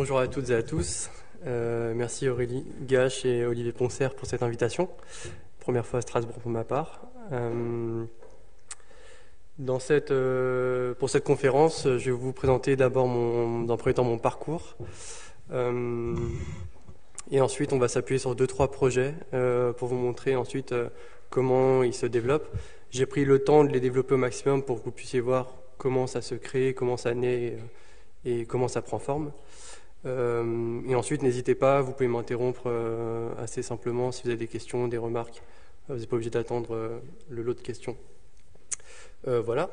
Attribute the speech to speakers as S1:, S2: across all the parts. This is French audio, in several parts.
S1: Bonjour à toutes et à tous. Merci Aurélie Gache et Olivier Poncer pour cette invitation. Première fois à Strasbourg pour ma part. Pour cette conférence, je vais vous présenter d'abord dans un premier temps mon parcours. Et ensuite, on va s'appuyer sur 2-3 projets pour vous montrer ensuite comment ils se développent. J'ai pris le temps de les développer au maximum pour que vous puissiez voir comment ça se crée, comment ça naît et comment ça prend forme. Et ensuite, n'hésitez pas, vous pouvez m'interrompre assez simplement si vous avez des questions, des remarques. Vous n'êtes pas obligé d'attendre le lot de questions. Voilà.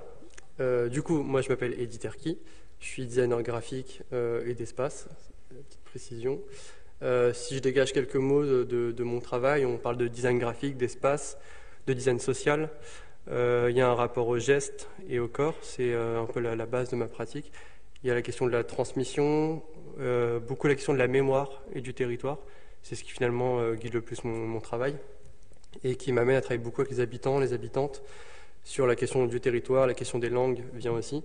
S1: Du coup, moi je m'appelle Eddy Terki, je suis designer graphique et d'espace, petite précision. Si je dégage quelques mots de mon travail, on parle de design graphique, d'espace, de design social. Il y a un rapport au geste et au corps, c'est un peu la base de ma pratique. Il y a la question de la transmission, beaucoup la question de la mémoire et du territoire. C'est ce qui finalement guide le plus mon travail et qui m'amène à travailler beaucoup avec les habitants, les habitantes. Sur la question du territoire, la question des langues vient aussi.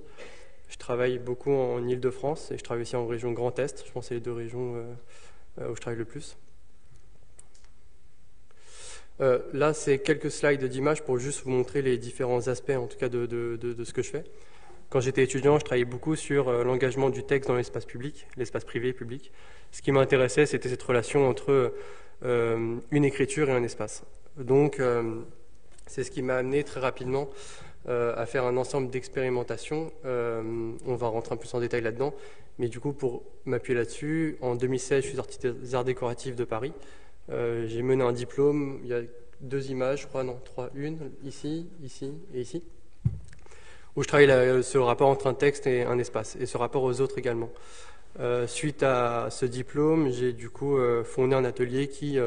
S1: Je travaille beaucoup en Île-de-France et je travaille aussi en région Grand Est. Je pense que c'est les deux régions où je travaille le plus. Là, c'est quelques slides d'images pour juste vous montrer les différents aspects, en tout cas, de ce que je fais. Quand j'étais étudiant, je travaillais beaucoup sur l'engagement du texte dans l'espace public, l'espace privé et public. Ce qui m'intéressait, c'était cette relation entre une écriture et un espace. Donc, c'est ce qui m'a amené très rapidement à faire un ensemble d'expérimentations. On va rentrer un peu en détail là-dedans. Mais du coup, pour m'appuyer là-dessus, en 2016, je suis sorti des Arts décoratifs de Paris. J'ai mené un diplôme. Il y a 2 images, je crois, non, 3, une, ici, ici et ici, où je travaille sur le rapport entre un texte et un espace, et ce rapport aux autres également. Suite à ce diplôme, j'ai du coup fondé un atelier qui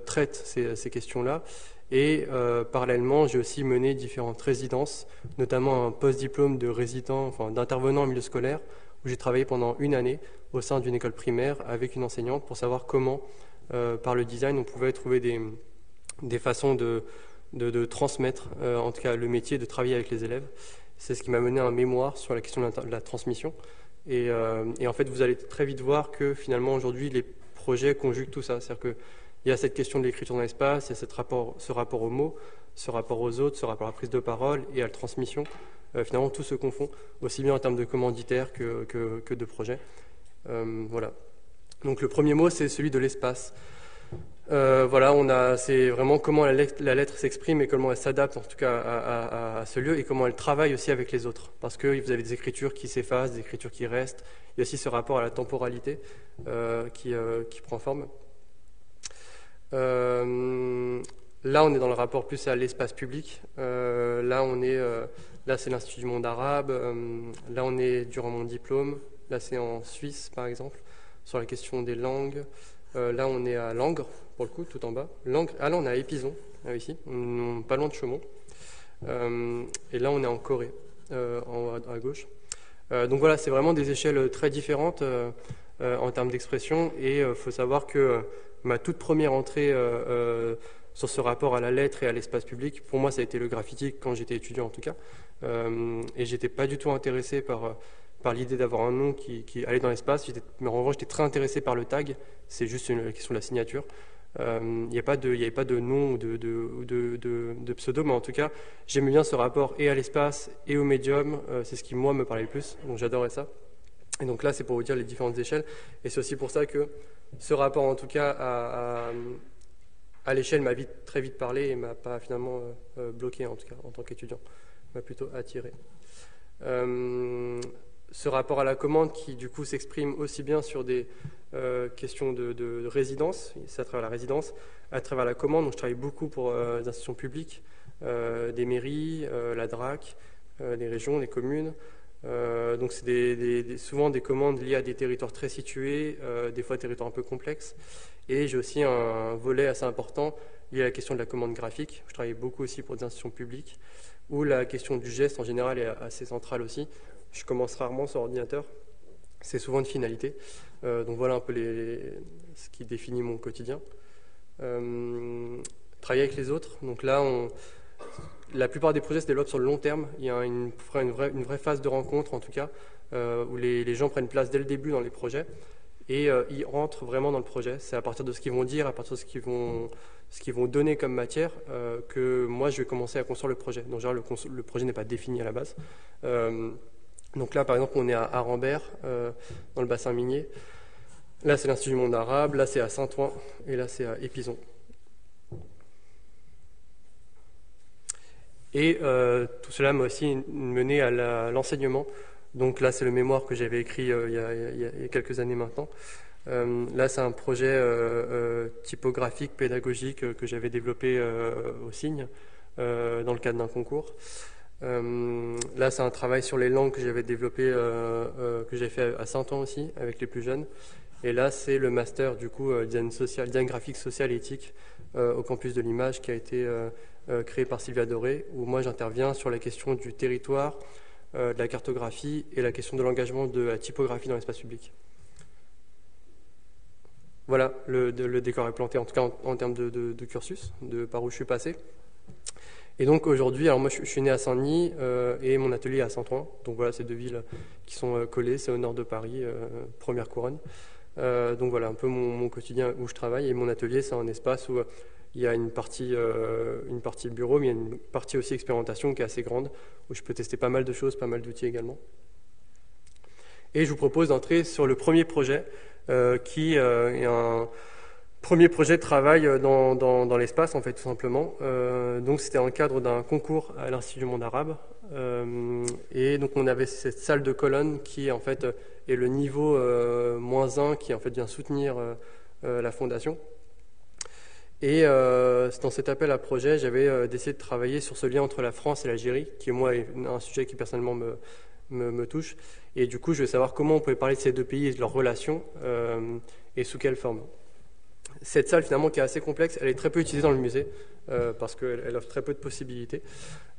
S1: traite ces questions-là. Et parallèlement, j'ai aussi mené différentes résidences, notamment un post-diplôme de résident, enfin d'intervenant en milieu scolaire, où j'ai travaillé pendant 1 année au sein d'une école primaire avec une enseignante pour savoir comment, par le design, on pouvait trouver des façons de transmettre, en tout cas le métier, de travailler avec les élèves. C'est ce qui m'a mené à un mémoire sur la question de la transmission. Et en fait, vous allez très vite voir que finalement, aujourd'hui, les projets conjuguent tout ça. C'est-à-dire que il y a cette question de l'écriture dans l'espace, il y a ce rapport aux mots, ce rapport aux autres, ce rapport à la prise de parole et à la transmission. Finalement, tout se confond, aussi bien en termes de commanditaire que de projet. Voilà. Donc le premier mot, c'est celui de l'espace. Voilà, c'est vraiment comment la lettre s'exprime et comment elle s'adapte en tout cas à ce lieu et comment elle travaille aussi avec les autres. Parce que vous avez des écritures qui s'effacent, des écritures qui restent. Il y a aussi ce rapport à la temporalité qui prend forme. Là, on est dans le rapport plus à l'espace public. Là, c'est l'Institut du monde arabe. Là, on est durant mon diplôme. Là, c'est en Suisse, par exemple, sur la question des langues. Là, on est à Langres, pour le coup, tout en bas. Langres. Ah, là, on est à Épison, ici, pas loin de Chaumont. Et là, on est en Corée, à gauche. Donc voilà, c'est vraiment des échelles très différentes en termes d'expression. Et il faut savoir que ma toute première entrée sur ce rapport à la lettre et à l'espace public, pour moi, ça a été le graffiti quand j'étais étudiant en tout cas. Et j'étais pas du tout intéressé par l'idée d'avoir un nom qui allait dans l'espace. Mais en revanche, j'étais très intéressé par le tag. C'est juste une question de la signature. Il n'y avait pas de nom ou de pseudo, mais en tout cas, j'aimais bien ce rapport et à l'espace et au médium. C'est ce qui, moi, me parlait le plus. Donc j'adorais ça. Et donc là, c'est pour vous dire les différentes échelles. Et c'est aussi pour ça que ce rapport, en tout cas, à l'échelle m'a très vite parlé et m'a pas finalement bloqué, en tout cas, en tant qu'étudiant. M'a plutôt attiré. Ce rapport à la commande qui, du coup, s'exprime aussi bien sur des questions de résidence, c'est à travers la résidence, à travers la commande. Donc, je travaille beaucoup pour des institutions publiques, des mairies, la DRAC, les régions, les communes. Donc c'est souvent des commandes liées à des territoires très situés, des fois des territoires un peu complexes. Et j'ai aussi un volet assez important lié à la question de la commande graphique. Je travaille beaucoup aussi pour des institutions publiques, où la question du geste en général est assez centrale aussi. Je commence rarement sur ordinateur, c'est souvent une finalité. Donc voilà un peu ce qui définit mon quotidien. Travailler avec les autres, donc là la plupart des projets se développent sur le long terme. Il y a une vraie phase de rencontre, en tout cas, où les gens prennent place dès le début dans les projets. et ils rentrent vraiment dans le projet. C'est à partir de ce qu'ils vont dire, à partir de ce qu'ils vont donner comme matière, que moi je vais commencer à construire le projet. Donc, genre, le projet n'est pas défini à la base. Donc là, par exemple, on est à Arambert, dans le bassin minier. Là, c'est l'Institut du monde arabe, là, c'est à Saint-Ouen, et là, c'est à Épizon. Et tout cela m'a aussi mené à l'enseignement. Donc là, c'est le mémoire que j'avais écrit il y a quelques années maintenant. Là, c'est un projet typographique, pédagogique que j'avais développé au Cygne, dans le cadre d'un concours. Là, c'est un travail sur les langues que j'avais développé, que j'ai fait à Saint-Ouen aussi, avec les plus jeunes. Et là, c'est le master, du coup, design graphique, social et éthique au campus de l'image qui a été créé par Sylvia Doré, où moi, j'interviens sur la question du territoire, de la cartographie et la question de l'engagement de la typographie dans l'espace public. Voilà, le décor est planté, en tout cas en termes de cursus, de par où je suis passé. Et donc aujourd'hui, alors moi je suis né à Saint-Denis et mon atelier est à Saint-Ouen. Donc voilà, c'est deux villes qui sont collées, c'est au nord de Paris, première couronne. Donc voilà un peu mon quotidien où je travaille. Et mon atelier, c'est un espace où il y a une partie bureau, mais il y a une partie aussi expérimentation qui est assez grande, où je peux tester pas mal de choses, pas mal d'outils également. Et je vous propose d'entrer sur le premier projet, qui est un premier projet de travail dans l'espace, en fait, tout simplement. Donc c'était dans le cadre d'un concours à l'Institut du monde arabe. Et donc on avait cette salle de colonne qui, en fait, est le niveau -1, qui, en fait, vient soutenir la fondation. Et dans cet appel à projet, j'avais décidé de travailler sur ce lien entre la France et l'Algérie, qui, moi, est un sujet qui, personnellement, me touche. Et du coup, je veux savoir comment on pouvait parler de ces deux pays et de leurs relations, et sous quelle forme. Cette salle, finalement, qui est assez complexe, elle est très peu utilisée dans le musée, parce qu'elle offre très peu de possibilités.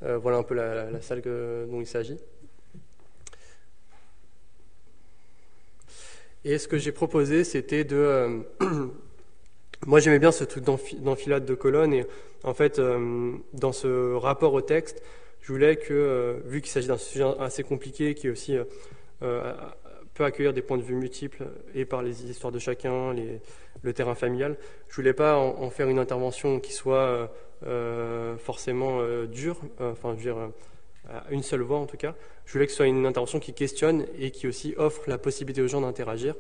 S1: Voilà un peu la salle dont il s'agit. Et ce que j'ai proposé, c'était de... Moi, j'aimais bien ce truc d'enfilade de colonnes, et en fait, dans ce rapport au texte, je voulais que, vu qu'il s'agit d'un sujet assez compliqué, qui est aussi peut accueillir des points de vue multiples, et par les histoires de chacun, le terrain familial, je voulais pas en faire une intervention qui soit forcément dure, enfin, je veux dire, à une seule voix en tout cas. Je voulais que ce soit une intervention qui questionne et qui aussi offre la possibilité aux gens d'interagir,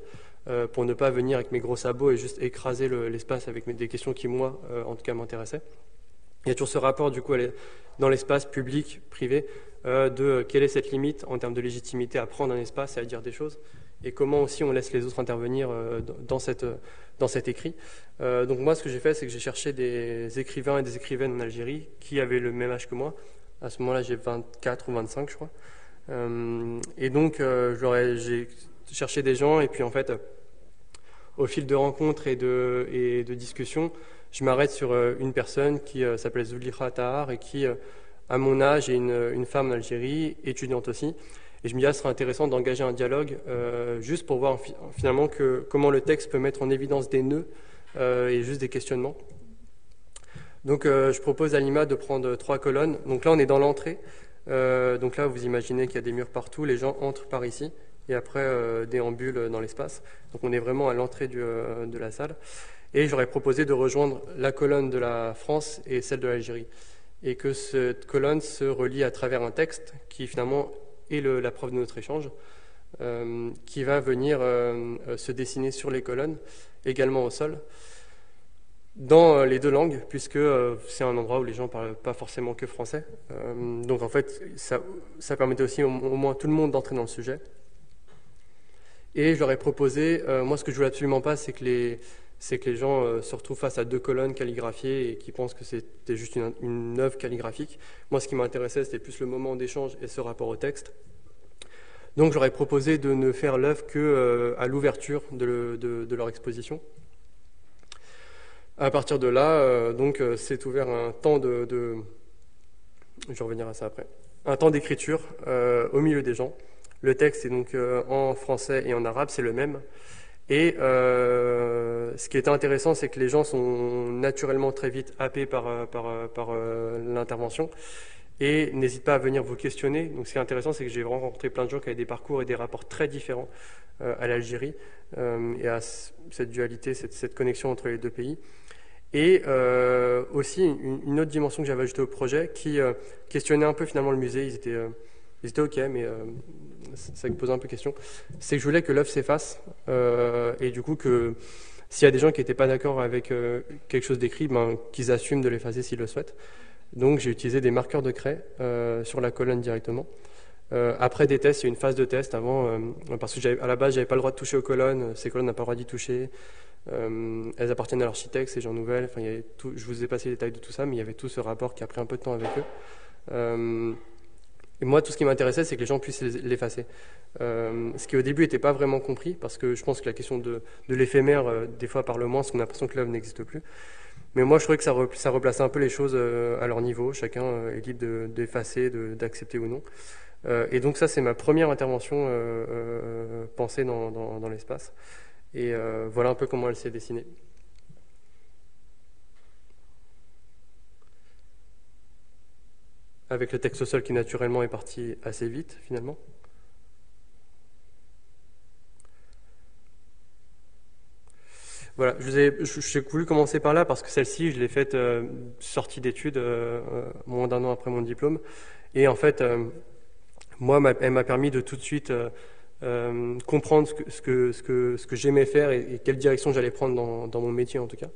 S1: pour ne pas venir avec mes gros sabots et juste écraser l'espace avec des questions qui, moi, en tout cas, m'intéressaient. Il y a toujours ce rapport, du coup, dans l'espace public, privé, de quelle est cette limite en termes de légitimité à prendre un espace et à dire des choses, et comment aussi on laisse les autres intervenir dans cet écrit. Donc moi, ce que j'ai fait, c'est que j'ai cherché des écrivains et des écrivaines en Algérie qui avaient le même âge que moi. À ce moment-là, j'ai 24 ou 25, je crois. Et donc, j'ai cherché des gens, et puis en fait, au fil de rencontres et de discussions, je m'arrête sur une personne qui s'appelle Zoulikha Tahar et qui, à mon âge, est une femme en Algérie, étudiante aussi. Et je me dis, ce serait intéressant d'engager un dialogue juste pour voir finalement comment le texte peut mettre en évidence des nœuds et juste des questionnements. Donc je propose à Lima de prendre 3 colonnes. Donc là, on est dans l'entrée. Donc là, vous imaginez qu'il y a des murs partout. Les gens entrent par ici et après déambulent dans l'espace. Donc on est vraiment à l'entrée de la salle. Et j'aurais proposé de rejoindre la colonne de la France et celle de l'Algérie. Et que cette colonne se relie à travers un texte qui finalement est la preuve de notre échange, qui va venir se dessiner sur les colonnes, également au sol, dans les deux langues, puisque c'est un endroit où les gens ne parlent pas forcément que français. Donc en fait, ça permettait aussi au moins tout le monde d'entrer dans le sujet. Et je leur ai proposé, moi ce que je voulais absolument pas, c'est que les gens se retrouvent face à 2 colonnes calligraphiées et qui pensent que c'était juste une œuvre calligraphique. Moi, ce qui m'intéressait, c'était plus le moment d'échange et ce rapport au texte. Donc, j'aurais proposé de ne faire l'œuvre qu'à l'ouverture de leur exposition. À partir de là, c'est ouvert un temps je vais revenir à ça après. Un temps d'écriture au milieu des gens. Le texte est donc en français et en arabe, c'est le même. Et ce qui était intéressant, c'est que les gens sont naturellement très vite happés par l'intervention. Et n'hésite pas à venir vous questionner. Donc ce qui est intéressant, c'est que j'ai rencontré plein de gens qui avaient des parcours et des rapports très différents à l'Algérie et à cette dualité, cette connexion entre les deux pays. Et aussi une autre dimension que j'avais ajoutée au projet qui questionnait un peu finalement le musée. Ils étaient OK, mais ça me posait un peu question. C'est que je voulais que l'œuvre s'efface et du coup que s'il y a des gens qui n'étaient pas d'accord avec quelque chose d'écrit, ben, qu'ils assument de l'effacer s'ils le souhaitent. Donc j'ai utilisé des marqueurs de craie sur la colonne directement. Après des tests, il y a une phase de test avant, parce que à la base, j'avais pas le droit de toucher aux colonnes, ces colonnes n'ont pas le droit d'y toucher. Elles appartiennent à l'architecte, ces gens nouvelles. Enfin, il y avait tout, je vous ai passé les détails de tout ça, mais il y avait tout ce rapport qui a pris un peu de temps avec eux. Et moi, tout ce qui m'intéressait, c'est que les gens puissent l'effacer. Ce qui au début n'était pas vraiment compris, parce que je pense que la question de l'éphémère, des fois par le moins, parce qu'on a l'impression que l'œuvre n'existe plus. Mais moi, je trouvais que ça replaçait un peu les choses à leur niveau. Chacun est libre d'effacer, d'accepter ou non. Et donc ça, c'est ma première intervention pensée dans l'espace. Et voilà un peu comment elle s'est dessinée. Avec le texte au sol qui naturellement est parti assez vite, finalement. Voilà, j'ai voulu commencer par là parce que celle-ci, je l'ai faite sortie d'études, moins d'un an après mon diplôme. Et en fait, moi, elle m'a permis de tout de suite comprendre ce que j'aimais faire et quelle direction j'allais prendre dans mon métier en tout cas.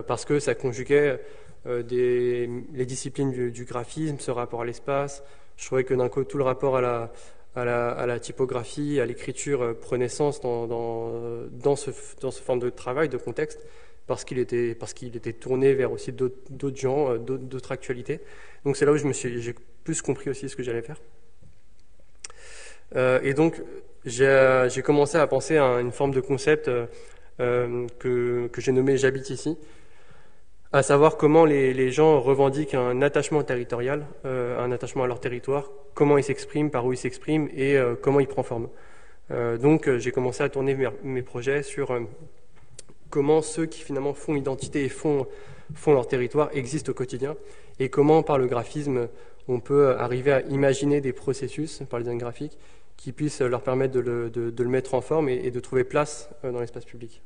S1: Parce que ça conjuguait les disciplines du graphisme, ce rapport à l'espace. Je trouvais que d'un côté, tout le rapport à la typographie, à l'écriture prenait sens dans ce forme de travail, de contexte, parce qu'il était tourné vers aussi d'autres gens, d'autres actualités. Donc c'est là où j'ai plus compris aussi ce que j'allais faire. Et donc j'ai commencé à penser à une forme de concept que j'ai nommé J'habite ici, à savoir comment les gens revendiquent un attachement territorial, un attachement à leur territoire, comment ils s'expriment, par où ils s'expriment et comment ils prennent forme. Donc j'ai commencé à tourner mes projets sur comment ceux qui finalement font identité et font leur territoire existent au quotidien et comment par le graphisme on peut arriver à imaginer des processus par le design graphique qui puissent leur permettre de le mettre en forme et de trouver place dans l'espace public.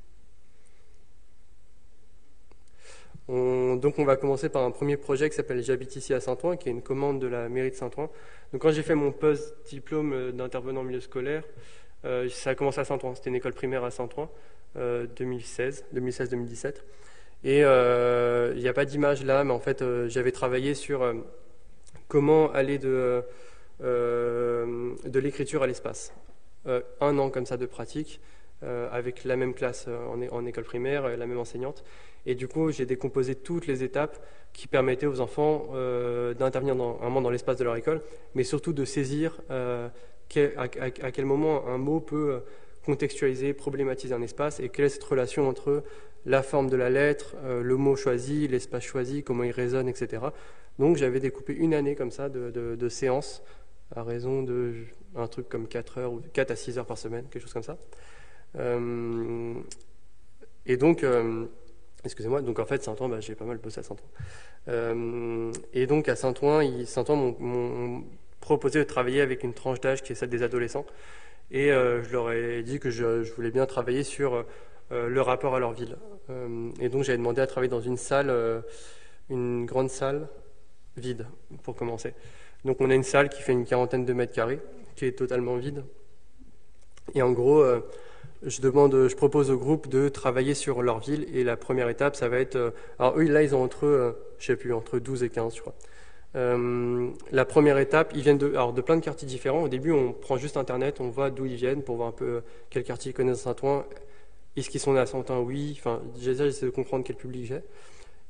S1: Donc on va commencer par un premier projet qui s'appelle J'habite ici à Saint-Ouen, qui est une commande de la mairie de Saint-Ouen. Donc quand j'ai fait mon post-diplôme d'intervenant en milieu scolaire, ça a commencé à Saint-Ouen. C'était une école primaire à Saint-Ouen, 2016-2017. Et il n'y a pas d'image là, mais en fait j'avais travaillé sur comment aller de l'écriture à l'espace. Un an comme ça de pratique, avec la même classe en école primaire, la même enseignante. Et du coup, j'ai décomposé toutes les étapes qui permettaient aux enfants d'intervenir dans l'espace de leur école, mais surtout de saisir à quel moment un mot peut contextualiser, problématiser un espace, et quelle est cette relation entre la forme de la lettre, le mot choisi, l'espace choisi, comment il résonne, etc. Donc j'avais découpé une année comme ça de séances à raison de un truc comme 4 heures ou 4 à 6 heures par semaine, quelque chose comme ça. Et donc... excusez-moi, donc en fait Saint-Ouen, j'ai pas mal bossé à Saint-Ouen. Et donc à Saint-Ouen, m'ont proposé de travailler avec une tranche d'âge qui est celle des adolescents. Et je leur ai dit que je voulais bien travailler sur le rapport à leur ville. Et donc j'avais demandé à travailler dans une salle, une grande salle vide pour commencer. Donc on a une salle qui fait une 40aine de mètres carrés, qui est totalement vide. Et en gros... je propose au groupe de travailler sur leur ville et la première étape, ça va être... alors eux, là, ils ont entre 12 et 15, je crois. La première étape, ils viennent de plein de quartiers différents. Au début, on prend juste Internet, on voit d'où ils viennent pour voir un peu quel quartier ils connaissent à Saint-Ouen. Est-ce qu'ils sont nés à Saint-Ouen? Oui. Enfin, j'essaie de comprendre quel public j'ai.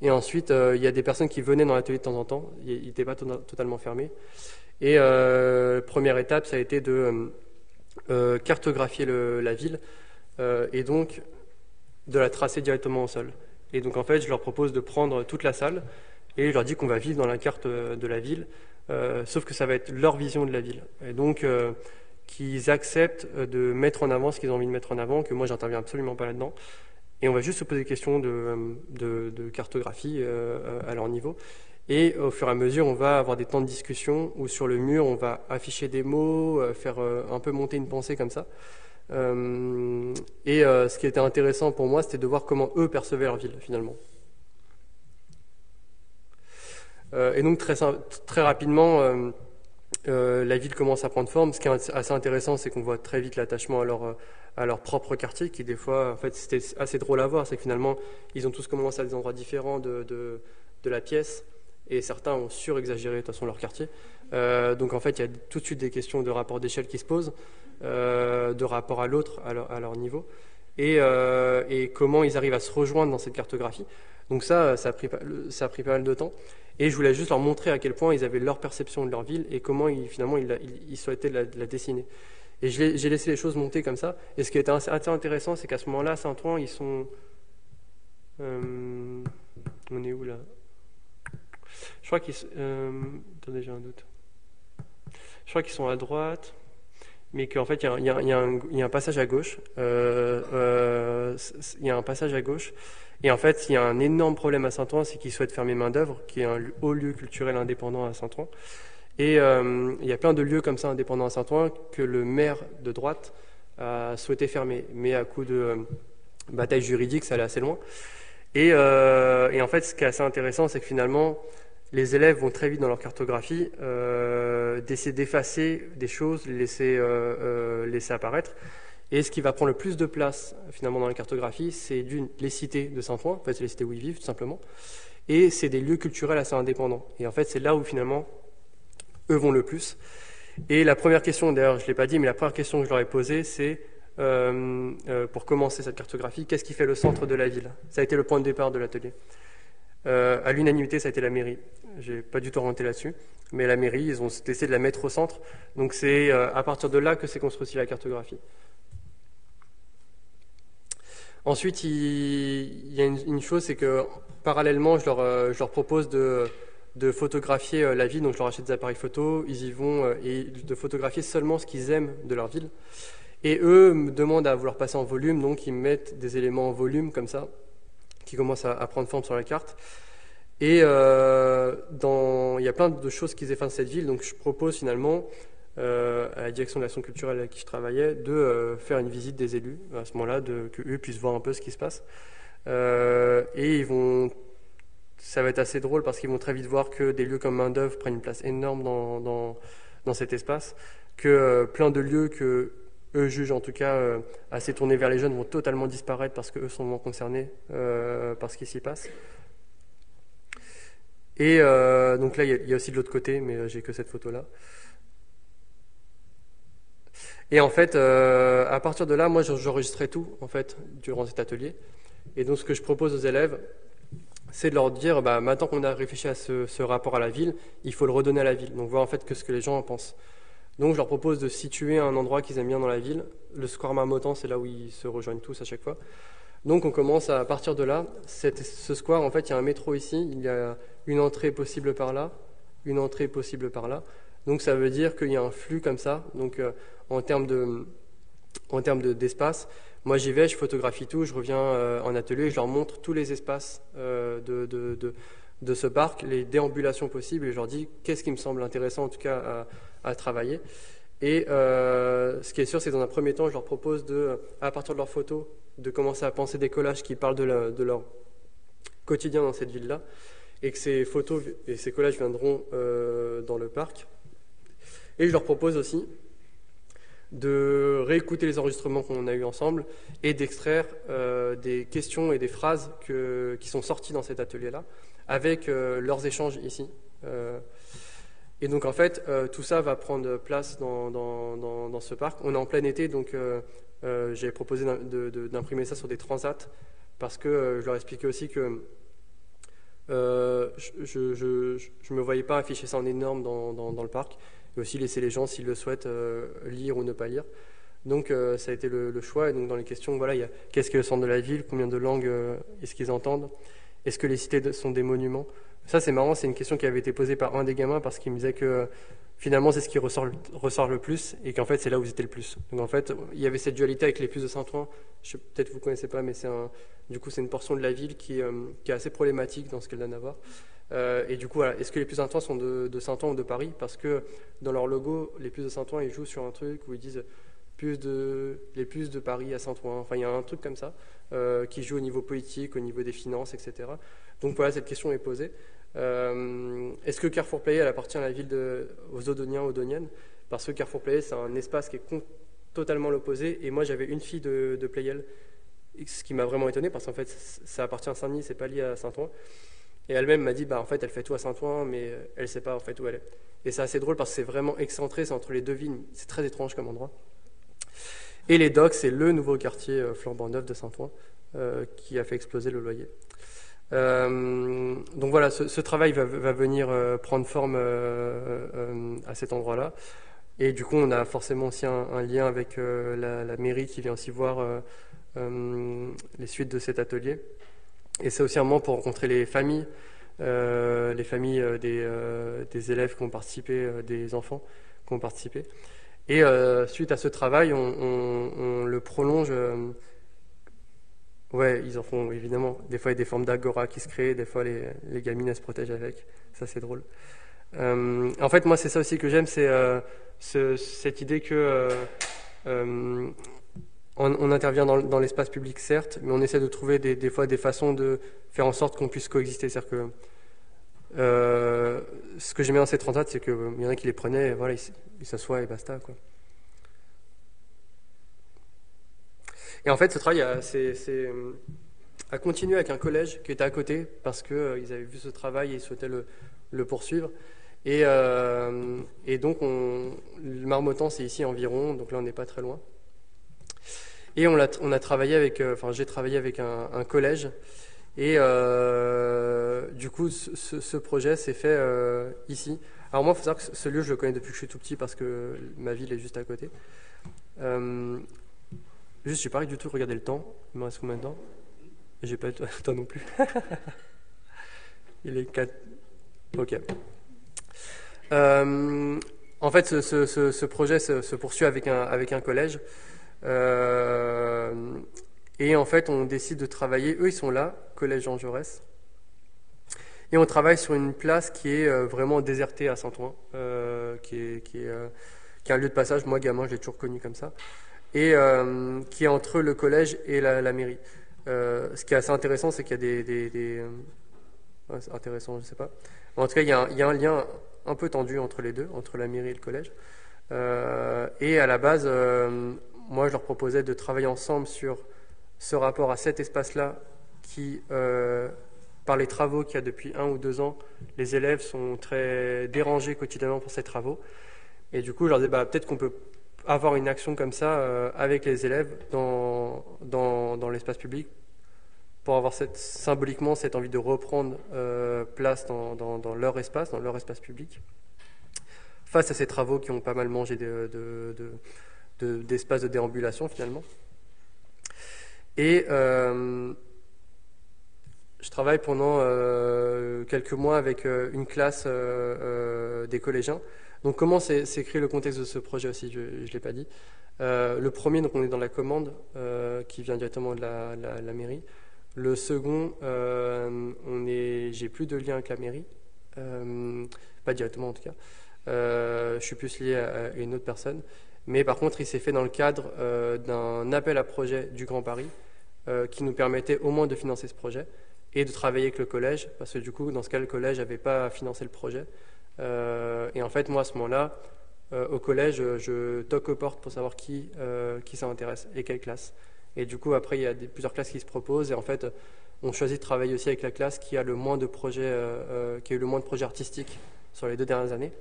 S1: Et ensuite, il y a des personnes qui venaient dans l'atelier de temps en temps. Il n'était pas totalement fermé. Et première étape, ça a été de cartographier la ville et donc de la tracer directement au sol. Et donc en fait, je leur propose de prendre toute la salle et je leur dis qu'on va vivre dans la carte de la ville, sauf que ça va être leur vision de la ville. Et donc qu'ils acceptent de mettre en avant ce qu'ils ont envie de mettre en avant, que moi j'interviens absolument pas là-dedans. Et on va juste se poser des questions de cartographie à leur niveau. Et au fur et à mesure, on va avoir des temps de discussion où sur le mur, on va afficher des mots, faire un peu monter une pensée comme ça. Ce qui était intéressant pour moi, c'était de voir comment eux percevaient leur ville, finalement. Et donc, très rapidement, la ville commence à prendre forme. Ce qui est assez intéressant, c'est qu'on voit très vite l'attachement à leur propre quartier, qui des fois, en fait, c'était assez drôle à voir. C'est que finalement, ils ont tous commencé à des endroits différents de la pièce, et certains ont surexagéré de toute façon leur quartier. Donc en fait, il y a tout de suite des questions de rapport d'échelle qui se posent, de rapport à l'autre, à leur niveau, et comment ils arrivent à se rejoindre dans cette cartographie. Donc ça a pris pas mal de temps. Et je voulais juste leur montrer à quel point ils avaient leur perception de leur ville et comment finalement ils souhaitaient la dessiner. Et j'ai laissé les choses monter comme ça. Et ce qui était assez intéressant, c'est qu'à ce moment-là, Saint-Ouen, ils sont... on est où là? Je crois qu'ils... attendez, j'ai un doute. Je crois qu'ils sont à droite, mais qu'en fait, il y a un passage à gauche. Il y a un passage à gauche. Et en fait, il y a un énorme problème à Saint-Ouen, c'est qu'ils souhaitent fermer Main-d'œuvre, qui est un haut lieu culturel indépendant à Saint-Ouen. Et il y a plein de lieux comme ça indépendants à Saint-Ouen que le maire de droite a souhaité fermer. Mais à coup de bataille juridique, ça allait assez loin. Et en fait, ce qui est assez intéressant, c'est que finalement, les élèves vont très vite dans leur cartographie d'essayer d'effacer des choses, les laisser apparaître. Et ce qui va prendre le plus de place finalement dans la cartographie, c'est les cités de Saint-Ouen, en fait c'est les cités où ils vivent tout simplement, et c'est des lieux culturels assez indépendants. Et en fait c'est là où finalement eux vont le plus. Et la première question, d'ailleurs je ne l'ai pas dit, mais la première question que je leur ai posée, c'est pour commencer cette cartographie, qu'est-ce qui fait le centre de la ville? Ça a été le point de départ de l'atelier. À l'unanimité, ça a été la mairie. J'ai pas du tout orienté là-dessus, mais la mairie, ils ont essayé de la mettre au centre. Donc c'est à partir de là que s'est construite aussi la cartographie. Ensuite, il y a une chose, c'est que parallèlement, je leur propose de photographier la ville. Donc, je leur achète des appareils photo, ils y vont, et de photographier seulement ce qu'ils aiment de leur ville. Et eux me demandent à vouloir passer en volume, donc ils me mettent des éléments en volume comme ça, qui commencent à prendre forme sur la carte. Et il y a plein de choses qu'ils effacent cette ville, donc je propose finalement à la direction de l'action culturelle avec qui je travaillais, de faire une visite des élus à ce moment-là, qu'eux puissent voir un peu ce qui se passe. Et ça va être assez drôle parce qu'ils vont très vite voir que des lieux comme Main-d'œuvre prennent une place énorme dans cet espace, que plein de lieux que eux jugent en tout cas assez tournés vers les jeunes vont totalement disparaître parce qu'eux sont moins concernés par ce qui s'y passe. Et donc là, il y a aussi de l'autre côté, mais j'ai que cette photo-là. Et en fait, à partir de là, moi, j'enregistrais tout, en fait, durant cet atelier. Et donc, ce que je propose aux élèves, c'est de leur dire, maintenant qu'on a réfléchi à ce rapport à la ville, il faut le redonner à la ville. Donc, voir en fait ce que les gens en pensent. Donc, je leur propose de situer un endroit qu'ils aiment bien dans la ville. Le square Marmottan, c'est là où ils se rejoignent tous à chaque fois. Donc, on commence à partir de là. Ce square, en fait, il y a un métro ici. Il y a une entrée possible par là, une entrée possible par là. Donc, ça veut dire qu'il y a un flux comme ça. Donc, en termes d'espace, moi j'y vais, je photographie tout, je reviens en atelier, je leur montre tous les espaces de ce parc, les déambulations possibles, et je leur dis qu'est-ce qui me semble intéressant en tout cas à travailler. Et ce qui est sûr, c'est que dans un premier temps, je leur propose à partir de leurs photos, de commencer à penser des collages qui parlent de leur quotidien dans cette ville-là, et que ces photos et ces collages viendront dans le parc. Et je leur propose aussi de réécouter les enregistrements qu'on a eus ensemble et d'extraire des questions et des phrases qui sont sorties dans cet atelier-là avec leurs échanges ici. Et donc en fait, tout ça va prendre place dans ce parc. On est en plein été, donc j'ai proposé d'imprimer ça sur des transats parce que je leur expliquais aussi que je me voyais pas afficher ça en énorme dans le parc. Et aussi laisser les gens, s'ils le souhaitent, lire ou ne pas lire. Donc ça a été le choix. Et donc dans les questions, voilà, il y a qu'est-ce que le centre de la ville, combien de langues est-ce qu'ils entendent, est-ce que les cités sont des monuments. Ça c'est marrant, c'est une question qui avait été posée par un des gamins parce qu'il me disait que finalement c'est ce qui ressort le plus et qu'en fait c'est là où ils étaient le plus. Donc en fait il y avait cette dualité avec les puces de Saint-Ouen. Peut-être vous ne connaissez pas, mais du coup c'est une portion de la ville qui est assez problématique dans ce qu'elle donne à voir. Et du coup, voilà, est-ce que les plus intenses sont de Saint-Ouen ou de Paris? Parce que dans leur logo, les plus de Saint-Ouen, ils jouent sur un truc où ils disent les plus de Paris à Saint-Ouen. Enfin, il y a un truc comme ça qui joue au niveau politique, au niveau des finances, etc. Donc voilà, cette question est posée. Est-ce que Carrefour Playel elle appartient à la ville aux Odoniens, Odoniennes? Parce que Carrefour Playel, c'est un espace qui est totalement l'opposé. Et moi, j'avais une fille de Playel, ce qui m'a vraiment étonné, parce qu'en fait, ça appartient à Saint-Denis, c'est pas lié à Saint-Ouen. Et elle-même m'a dit, bah, en fait, elle fait tout à Saint-Ouen, mais elle ne sait pas en fait où elle est. Et c'est assez drôle parce que c'est vraiment excentré, c'est entre les deux villes. C'est très étrange comme endroit. Et les Docks, c'est le nouveau quartier flambant neuf de Saint-Ouen qui a fait exploser le loyer. Donc voilà, ce travail va venir prendre forme à cet endroit-là. Et du coup, on a forcément aussi un lien avec la mairie qui vient aussi voir les suites de cet atelier. Et c'est aussi un moment pour rencontrer les familles des élèves qui ont participé, des enfants qui ont participé. Et suite à ce travail, on le prolonge. Ouais, ils en font évidemment. Des fois, il y a des formes d'agora qui se créent, des fois, les gamines elles se protègent avec. Ça, c'est drôle. En fait, moi, c'est ça aussi que j'aime, c'est cette idée que on intervient dans l'espace public, certes, mais on essaie de trouver des fois des façons de faire en sorte qu'on puisse coexister. C'est-à-dire que ce que j'aimais dans ces transats, c'est qu'il y en a qui les prenaient, et voilà, ils s'assoient et basta, quoi. Et en fait, ce travail a continué avec un collège qui était à côté parce qu'ils avaient vu ce travail et ils souhaitaient le poursuivre. Et donc, le Marmottan, c'est ici environ, donc là, on n'est pas très loin. Et on a travaillé avec, j'ai travaillé avec un collège. Et du coup, ce projet s'est fait ici. Alors moi, il faut savoir que ce lieu, je le connais depuis que je suis tout petit parce que ma ville est juste à côté. Juste, j'ai pas du tout regardé le temps. Il me reste combien de temps? J'ai pas le temps non plus. Il est 4. Ok. En fait, ce projet se poursuit avec un collège. Et en fait, on décide de travailler. Eux, ils sont là, collège Jean Jaurès. Et on travaille sur une place qui est vraiment désertée à Saint-Ouen, qui est un lieu de passage. Moi, gamin, je l'ai toujours connu comme ça. Et qui est entre le collège et la mairie. Ce qui est assez intéressant, c'est qu'il y a ouais, c'est intéressant, je sais pas. En tout cas, il y a un lien un peu tendu entre les deux, entre la mairie et le collège. Et à la base, moi, je leur proposais de travailler ensemble sur ce rapport à cet espace-là qui, par les travaux qu'il y a depuis 1 ou 2 ans, les élèves sont très dérangés quotidiennement pour ces travaux. Et du coup, je leur disais, peut-être qu'on peut avoir une action comme ça avec les élèves dans l'espace public pour avoir symboliquement cette envie de reprendre place dans leur espace public, face à ces travaux qui ont pas mal mangé d'espace de déambulation finalement. Et je travaille pendant quelques mois avec une classe des collégiens. Donc comment s'écrit le contexte de ce projet aussi, je ne l'ai pas dit. Le premier, donc on est dans la commande qui vient directement de la mairie. Le second, j'ai plus de lien avec la mairie, pas directement en tout cas. Je suis plus lié à une autre personne. Mais par contre, il s'est fait dans le cadre d'un appel à projet du Grand Paris qui nous permettait au moins de financer ce projet et de travailler avec le collège, parce que du coup, dans ce cas, le collège n'avait pas financé le projet. Et en fait, moi, à ce moment-là, au collège, je toque aux portes pour savoir qui ça intéresse et quelle classe. Et du coup, après, il y a plusieurs classes qui se proposent. Et en fait, on choisit de travailler aussi avec la classe qui a le moins de projets, qui a eu le moins de projets artistiques sur les 2 dernières années.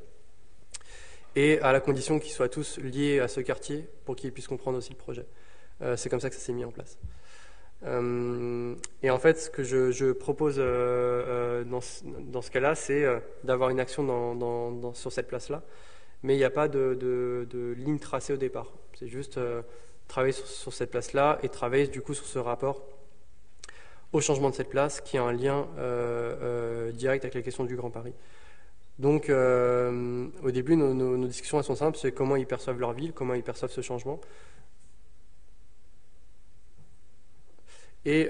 S1: Et à la condition qu'ils soient tous liés à ce quartier pour qu'ils puissent comprendre aussi le projet. C'est comme ça que ça s'est mis en place. Et en fait, ce que je propose dans ce cas-là, c'est d'avoir une action sur cette place-là. Mais il n'y a pas de ligne tracée au départ. C'est juste travailler sur cette place-là et travailler du coup sur ce rapport au changement de cette place qui a un lien direct avec la question du Grand Paris. Donc au début, nos discussions elles sont simples, c'est comment ils perçoivent leur ville, comment ils perçoivent ce changement. Et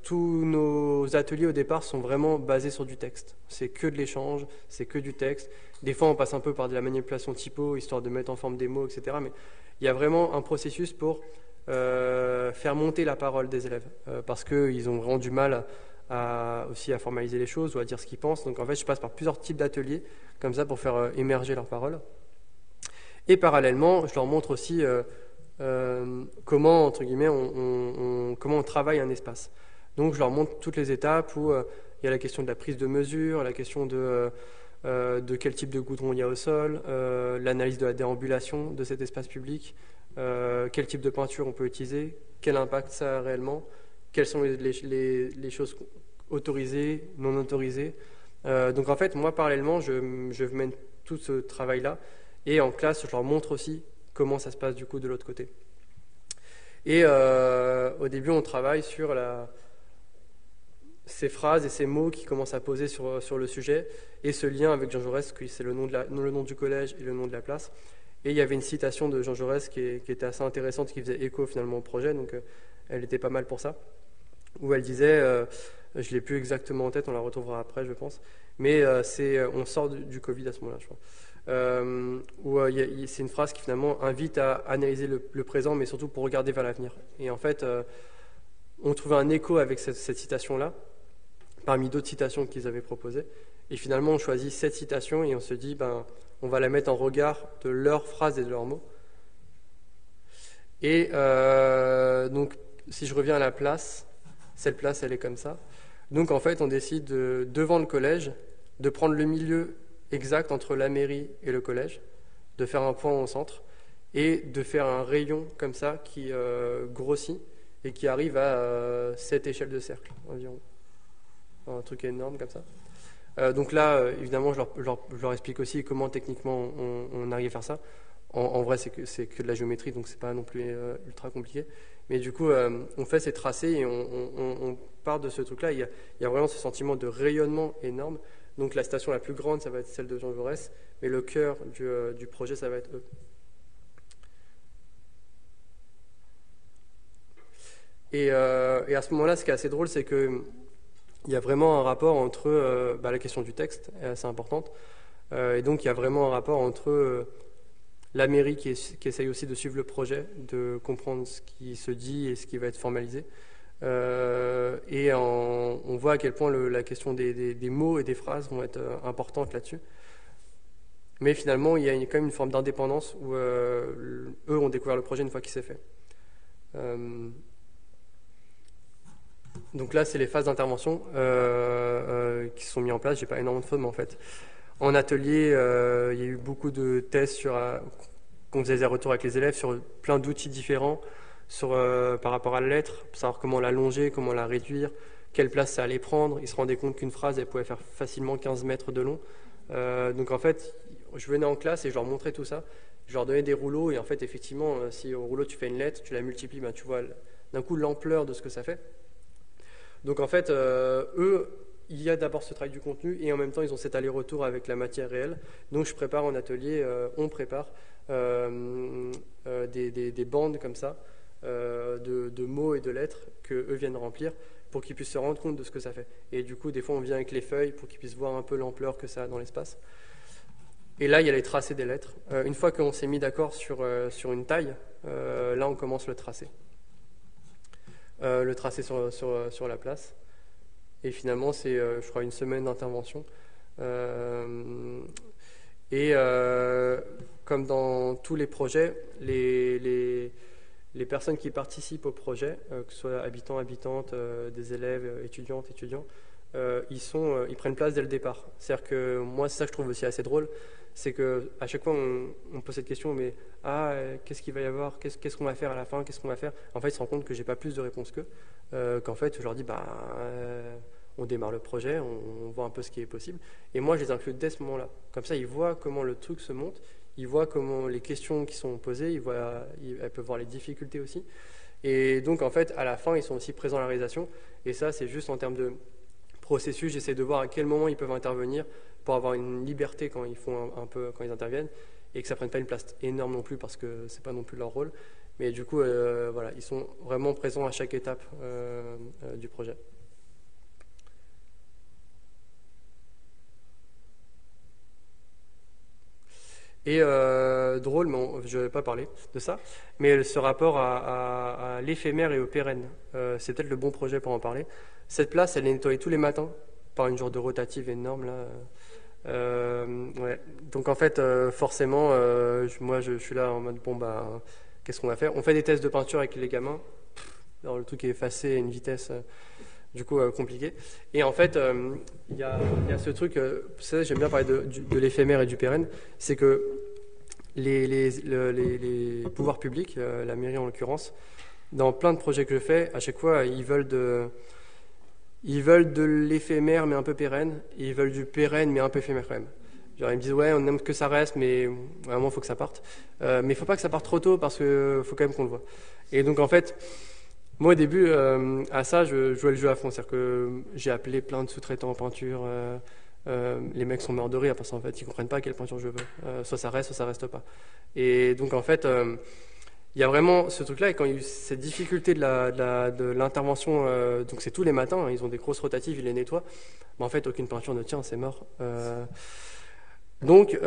S1: tous nos nos ateliers au départ sont vraiment basés sur du texte. C'est que de l'échange, c'est que du texte. Des fois, on passe un peu par de la manipulation typo, histoire de mettre en forme des mots, etc. Mais il y a vraiment un processus pour faire monter la parole des élèves, parce qu'ils ont vraiment du mal aussi à formaliser les choses ou à dire ce qu'ils pensent. Donc en fait, je passe par plusieurs types d'ateliers, comme ça, pour faire émerger leur parole. Et parallèlement, je leur montre aussi comment, entre guillemets, comment on travaille un espace. Donc je leur montre toutes les étapes où il y a la question de la prise de mesure, la question de quel type de goudron il y a au sol, l'analyse de la déambulation de cet espace public, quel type de peinture on peut utiliser, quel impact ça a réellement, quelles sont les choses autorisées, non autorisées. Donc en fait, moi parallèlement, je mène tout ce travail-là, et en classe, je leur montre aussi comment ça se passe du coup de l'autre côté. Et au début, on travaille sur ces phrases et ces mots qui commencent à poser sur le sujet, et ce lien avec Jean Jaurès, qui c'est le nom du collège et le nom de la place. Et il y avait une citation de Jean Jaurès qui était assez intéressante, qui faisait écho finalement au projet, donc elle était pas mal pour ça, où elle disait, je ne l'ai plus exactement en tête, on la retrouvera après je pense, mais on sort du Covid à ce moment-là, je crois. C'est une phrase qui finalement invite à analyser le présent, mais surtout pour regarder vers l'avenir. Et en fait, on trouvait un écho avec cette citation-là, parmi d'autres citations qu'ils avaient proposées. Et finalement, on choisit cette citation et on se dit, on va la mettre en regard de leurs phrases et de leurs mots. Et donc, si je reviens à la place, cette place, elle est comme ça. Donc, en fait, on décide, devant le collège, de prendre le milieu exact entre la mairie et le collège, de faire un point au centre et de faire un rayon comme ça qui grossit et qui arrive à cette échelle de cercle environ. Un truc énorme comme ça. Donc là, évidemment, je leur explique aussi comment techniquement on arrive à faire ça. En vrai, c'est que de la géométrie, donc c'est pas non plus ultra compliqué. Mais du coup, on fait ces tracés et on part de ce truc-là. Il y a vraiment ce sentiment de rayonnement énorme. Donc la station la plus grande, ça va être celle de Jean Jaurès, mais le cœur du projet, ça va être eux. Et à ce moment-là, ce qui est assez drôle, c'est qu'il y a vraiment un rapport entre la question du texte, est assez importante, et donc il y a vraiment un rapport entre la mairie qui essaye aussi de suivre le projet, de comprendre ce qui se dit et ce qui va être formalisé. Et on voit à quel point la question des mots et des phrases vont être importantes là-dessus. Mais finalement, il y a quand même une forme d'indépendance où eux ont découvert le projet une fois qu'il s'est fait. Donc là, c'est les phases d'intervention qui sont mises en place. J'ai pas énormément de photos, mais en fait, en atelier, il y a eu beaucoup de tests qu'on faisait des retours avec les élèves sur plein d'outils différents, par rapport à la lettre, pour savoir comment la longer, comment la réduire, quelle place ça allait prendre. Ils se rendaient compte qu'une phrase, elle pouvait faire facilement 15 mètres de long. Donc en fait, je venais en classe et je leur montrais tout ça. Je leur donnais des rouleaux et en fait, effectivement, si au rouleau tu fais une lettre, tu la multiplies, tu vois d'un coup l'ampleur de ce que ça fait. Donc en fait, eux, il y a d'abord ce travail du contenu et en même temps, ils ont cet aller-retour avec la matière réelle. Donc je prépare en atelier, on prépare des bandes comme ça, de mots et de lettres qu'eux viennent remplir pour qu'ils puissent se rendre compte de ce que ça fait. Et du coup, des fois, on vient avec les feuilles pour qu'ils puissent voir un peu l'ampleur que ça a dans l'espace. Et là, il y a les tracés des lettres. Une fois qu'on s'est mis d'accord sur une taille, là, on commence le tracé. Le tracé sur la place. Et finalement, c'est, je crois, une semaine d'intervention. Comme dans tous les projets, les personnes qui participent au projet, que ce soit habitants, habitantes, des élèves, étudiantes, étudiants, ils prennent place dès le départ. C'est-à-dire que moi, c'est ça que je trouve aussi assez drôle, c'est qu'à chaque fois, on pose cette question, mais qu'est-ce qu'il va y avoir, qu'est-ce qu'on va faire à la fin, qu'est-ce qu'on va faire. En fait, ils se rendent compte que j'ai pas plus de réponses qu'eux, qu'en fait, je leur dis, on démarre le projet, on voit un peu ce qui est possible. Et moi, je les inclus dès ce moment-là. Comme ça, ils voient comment le truc se monte, ils voient comment les questions qui sont posées, elles peuvent voir les difficultés aussi. Et donc, en fait, à la fin, ils sont aussi présents à la réalisation. Et ça, c'est juste en termes de processus. J'essaie de voir à quel moment ils peuvent intervenir pour avoir une liberté quand ils interviennent, et que ça ne prenne pas une place énorme non plus, parce que c'est pas non plus leur rôle. Mais du coup, voilà, ils sont vraiment présents à chaque étape du projet. Et drôle, mais je vais pas parler de ça, mais ce rapport à l'éphémère et au pérenne, c'est peut-être le bon projet pour en parler. Cette place, elle est nettoyée tous les matins par une genre de rotative énorme là. Ouais. Donc en fait, forcément, moi je suis là en mode bon bah, qu'est-ce qu'on va faire? On fait des tests de peinture avec les gamins. Alors, le truc est effacé à une vitesse du coup compliquée. Et en fait, il y a ce truc, vous savez, j'aime bien parler de l'éphémère et du pérenne, c'est que les pouvoirs publics, la mairie en l'occurrence, dans plein de projets que je fais, à chaque fois, ils veulent de l'éphémère mais un peu pérenne, et ils veulent du pérenne mais un peu éphémère quand même. Genre, ils me disent ouais, on aime que ça reste, mais vraiment, il faut que ça parte. Mais il ne faut pas que ça parte trop tôt parce qu'il faut quand même qu'on le voit. Et donc, en fait, moi, au début, à ça, je jouais le jeu à fond. C'est-à-dire que j'ai appelé plein de sous-traitants en peinture. Les mecs sont morts de rire parce qu'en fait, ils comprennent pas quelle peinture je veux. Soit ça reste pas. Et donc, en fait, il y a vraiment ce truc-là. Et quand il y a eu cette difficulté de l'intervention, donc c'est tous les matins, hein, ils ont des grosses rotatives, ils les nettoient. Mais en fait, aucune peinture ne tient, c'est mort. Donc,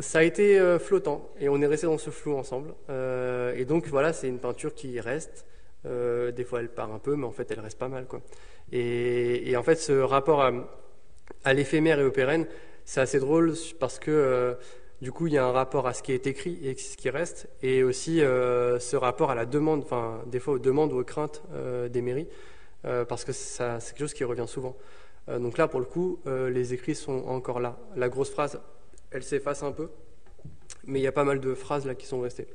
S1: ça a été flottant. Et on est resté dans ce flou ensemble. Et donc, voilà, c'est une peinture qui reste. Des fois elle part un peu, mais en fait elle reste pas mal, quoi. Et en fait ce rapport à l'éphémère et au pérenne, c'est assez drôle parce que du coup il y a un rapport à ce qui est écrit et ce qui reste, et aussi ce rapport à la demande, enfin des fois aux demandes ou aux craintes des mairies, parce que c'est quelque chose qui revient souvent. Donc là pour le coup les écrits sont encore là. La grosse phrase elle s'efface un peu, mais il y a pas mal de phrases là qui sont restées.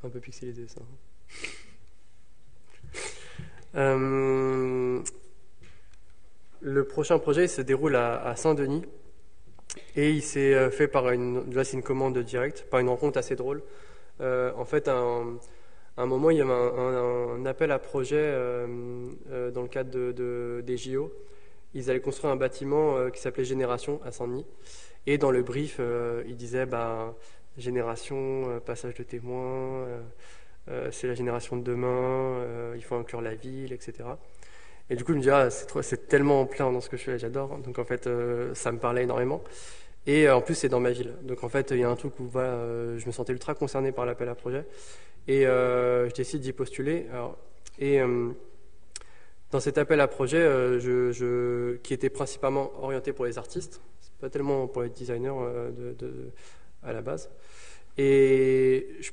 S1: Un peu pixelisé ça. Le prochain projet il se déroule à Saint-Denis et il s'est fait par là c'est une commande directe, par une rencontre assez drôle. En fait, à un moment il y avait un appel à projet dans le cadre des JO. Ils allaient construire un bâtiment qui s'appelait Génération à Saint-Denis, et dans le brief ils disaient bah, Génération, passage de témoins, c'est la génération de demain, il faut inclure la ville, etc. Et du coup, je me dis, ah, c'est tellement en plein dans ce que je fais, j'adore. Donc en fait, ça me parlait énormément. Et en plus, c'est dans ma ville. Donc en fait, il y a un truc où voilà, je me sentais ultra concerné par l'appel à projet. Et je décide d'y postuler. Alors, et dans cet appel à projet, qui était principalement orienté pour les artistes, c'est pas tellement pour les designers à la base. Et je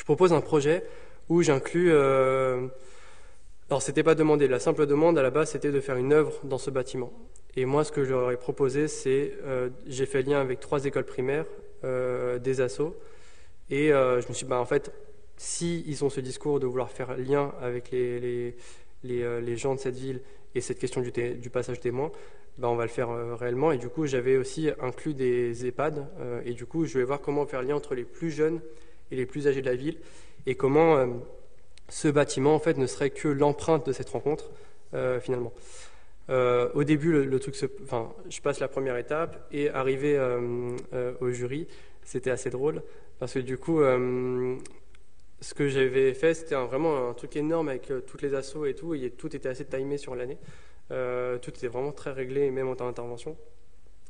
S1: propose un projet où j'inclus. Alors, c'était pas demandé. La simple demande à la base, c'était de faire une œuvre dans ce bâtiment. Et moi, ce que je leur ai proposé, c'est j'ai fait lien avec 3 écoles primaires, des assos, et je me suis dit, bah, en fait, si ils ont ce discours de vouloir faire lien avec les gens de cette ville et cette question du passage témoin, bah, on va le faire réellement. Et du coup, j'avais aussi inclus des EHPAD, et du coup, je vais voir comment faire lien entre les plus jeunes et les plus âgés de la ville, et comment ce bâtiment, en fait, ne serait que l'empreinte de cette rencontre, finalement. Au début, le truc je passe la première étape, et arrivé au jury, c'était assez drôle, parce que du coup, ce que j'avais fait, c'était vraiment un truc énorme avec toutes les assos et tout, et tout était assez timé sur l'année. Tout était vraiment très réglé, même en temps d'intervention.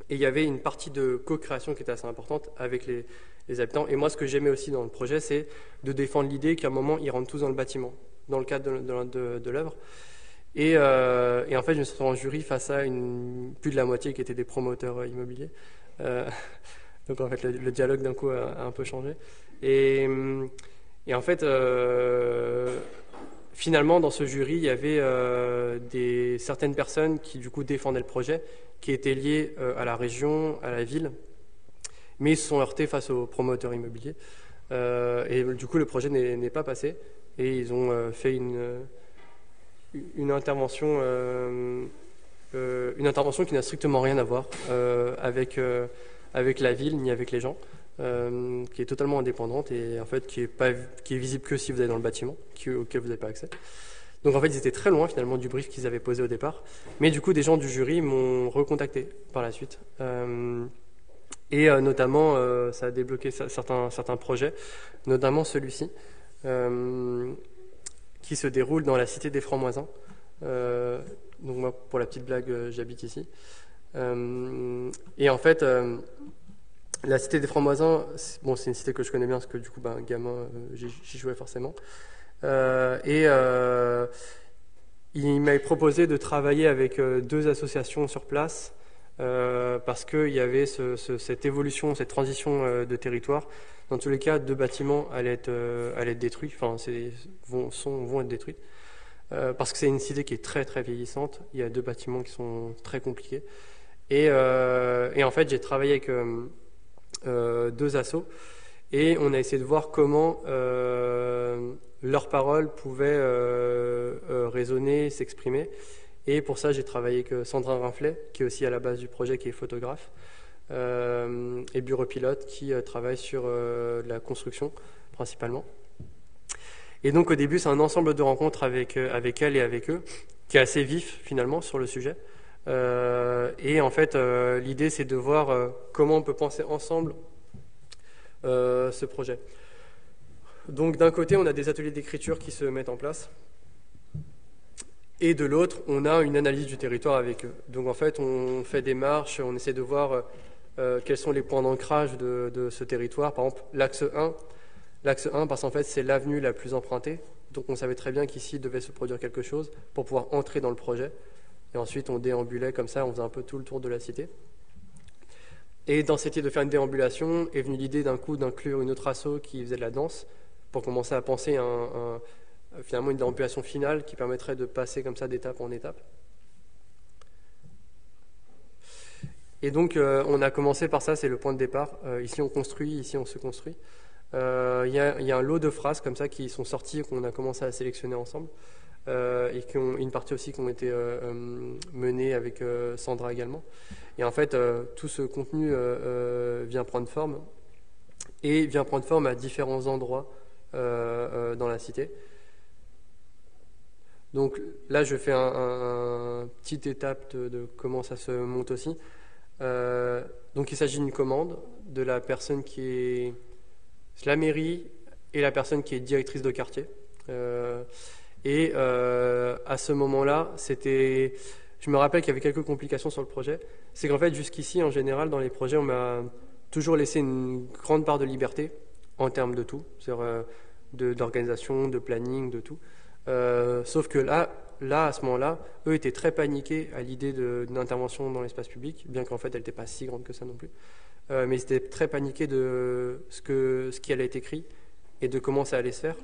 S1: Et il y avait une partie de co-création qui était assez importante avec les habitants. Et moi, ce que j'aimais aussi dans le projet, c'est de défendre l'idée qu'à un moment, ils rentrent tous dans le bâtiment, dans le cadre de l'œuvre. Et en fait, je me suis retrouvé en jury face à plus de la moitié qui étaient des promoteurs immobiliers. Donc en fait, le dialogue d'un coup a un peu changé. Et en fait, finalement, dans ce jury, il y avait certaines personnes qui du coup défendaient le projet, qui étaient liées à la région, à la ville, mais ils se sont heurtés face aux promoteurs immobiliers. Et du coup, le projet n'est pas passé. Et ils ont fait une intervention qui n'a strictement rien à voir avec avec la ville ni avec les gens, qui est totalement indépendante et en fait qui est visible que si vous êtes dans le bâtiment, auquel vous n'avez pas accès. Donc en fait ils étaient très loin finalement du brief qu'ils avaient posé au départ, mais du coup des gens du jury m'ont recontacté par la suite. Et notamment, ça a débloqué certains projets, notamment celui-ci, qui se déroule dans la cité des Francs-Moisins. Donc moi, pour la petite blague, j'habite ici. Et en fait, la cité des Francs-Moisins, c'est une cité que je connais bien, parce que du coup, gamin, j'y jouais forcément. Il m'avait proposé de travailler avec 2 associations sur place, parce qu'il y avait cette évolution, cette transition de territoire. Dans tous les cas, 2 bâtiments allaient être détruits, vont être détruits, parce que c'est une cité qui est très très vieillissante. Il y a 2 bâtiments qui sont très compliqués. Et en fait, j'ai travaillé avec 2 assos, et on a essayé de voir comment leurs paroles pouvaient résonner, s'exprimer. Et pour ça, j'ai travaillé avec Sandra Rinflet, qui est aussi à la base du projet, qui est photographe, et bureau pilote, qui travaille sur la construction, principalement. Et donc, au début, c'est un ensemble de rencontres avec elle et avec eux, qui est assez vif, finalement, sur le sujet. Et en fait, l'idée, c'est de voir comment on peut penser ensemble ce projet. Donc, d'un côté, on a des ateliers d'écriture qui se mettent en place. Et de l'autre, on a une analyse du territoire avec eux. Donc en fait, on fait des marches, on essaie de voir quels sont les points d'ancrage de ce territoire. Par exemple, l'axe 1, parce qu'en fait, c'est l'avenue la plus empruntée. Donc on savait très bien qu'ici, il devait se produire quelque chose pour pouvoir entrer dans le projet. Et ensuite, on déambulait comme ça, on faisait un peu tout le tour de la cité. Et dans cette idée de faire une déambulation, est venue l'idée d'un coup d'inclure une autre asso qui faisait de la danse, pour commencer à penser finalement une déambulation finale qui permettrait de passer comme ça d'étape en étape. Et donc on a commencé par ça, c'est le point de départ. Ici on construit, ici on se construit. Il y a un lot de phrases comme ça qui sont sorties et qu'on a commencé à sélectionner ensemble, et qui ont une partie aussi qui ont été menées avec Sandra également. Et en fait tout ce contenu vient prendre forme, et vient prendre forme à différents endroits dans la cité. Donc là, je fais une petite étape de comment ça se monte aussi. Donc il s'agit d'une commande de la personne qui est la mairie et la personne qui est directrice de quartier. À ce moment-là, je me rappelle qu'il y avait quelques complications sur le projet. C'est qu'en fait, jusqu'ici, en général, dans les projets, on m'a toujours laissé une grande part de liberté en termes de tout, c'est-à-dire d'organisation, de planning, de tout. Sauf que là, à ce moment-là, eux étaient très paniqués à l'idée d'une intervention dans l'espace public, bien qu'en fait elle n'était pas si grande que ça non plus. Mais ils étaient très paniqués de ce qui allait être écrit et de comment ça allait se faire.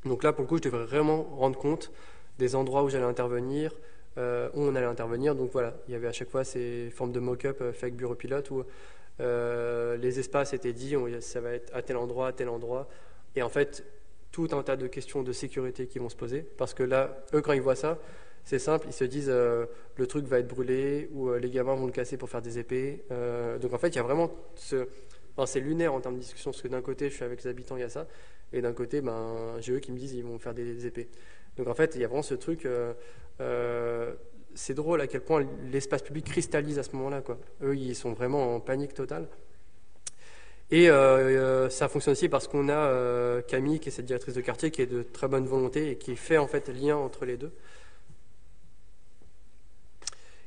S1: Donc là, pour le coup, je devrais vraiment rendre compte des endroits où j'allais intervenir, où on allait intervenir. Donc voilà, il y avait à chaque fois ces formes de mock-up fait avec bureau pilote où les espaces étaient dit, ça va être à tel endroit, et en fait, tout un tas de questions de sécurité qui vont se poser, parce que là, eux, quand ils voient ça, c'est simple, ils se disent le truc va être brûlé, ou les gamins vont le casser pour faire des épées. Donc en fait, il y a vraiment c'est lunaire en termes de discussion, parce que d'un côté, je suis avec les habitants, il y a ça, et d'un côté, j'ai eux qui me disent ils vont faire des épées. Donc en fait, il y a vraiment ce truc, c'est drôle à quel point l'espace public cristallise à ce moment-là, quoi. Eux, ils sont vraiment en panique totale. Et ça fonctionne aussi parce qu'on a Camille, qui est cette directrice de quartier, qui est de très bonne volonté et qui fait en fait lien entre les deux.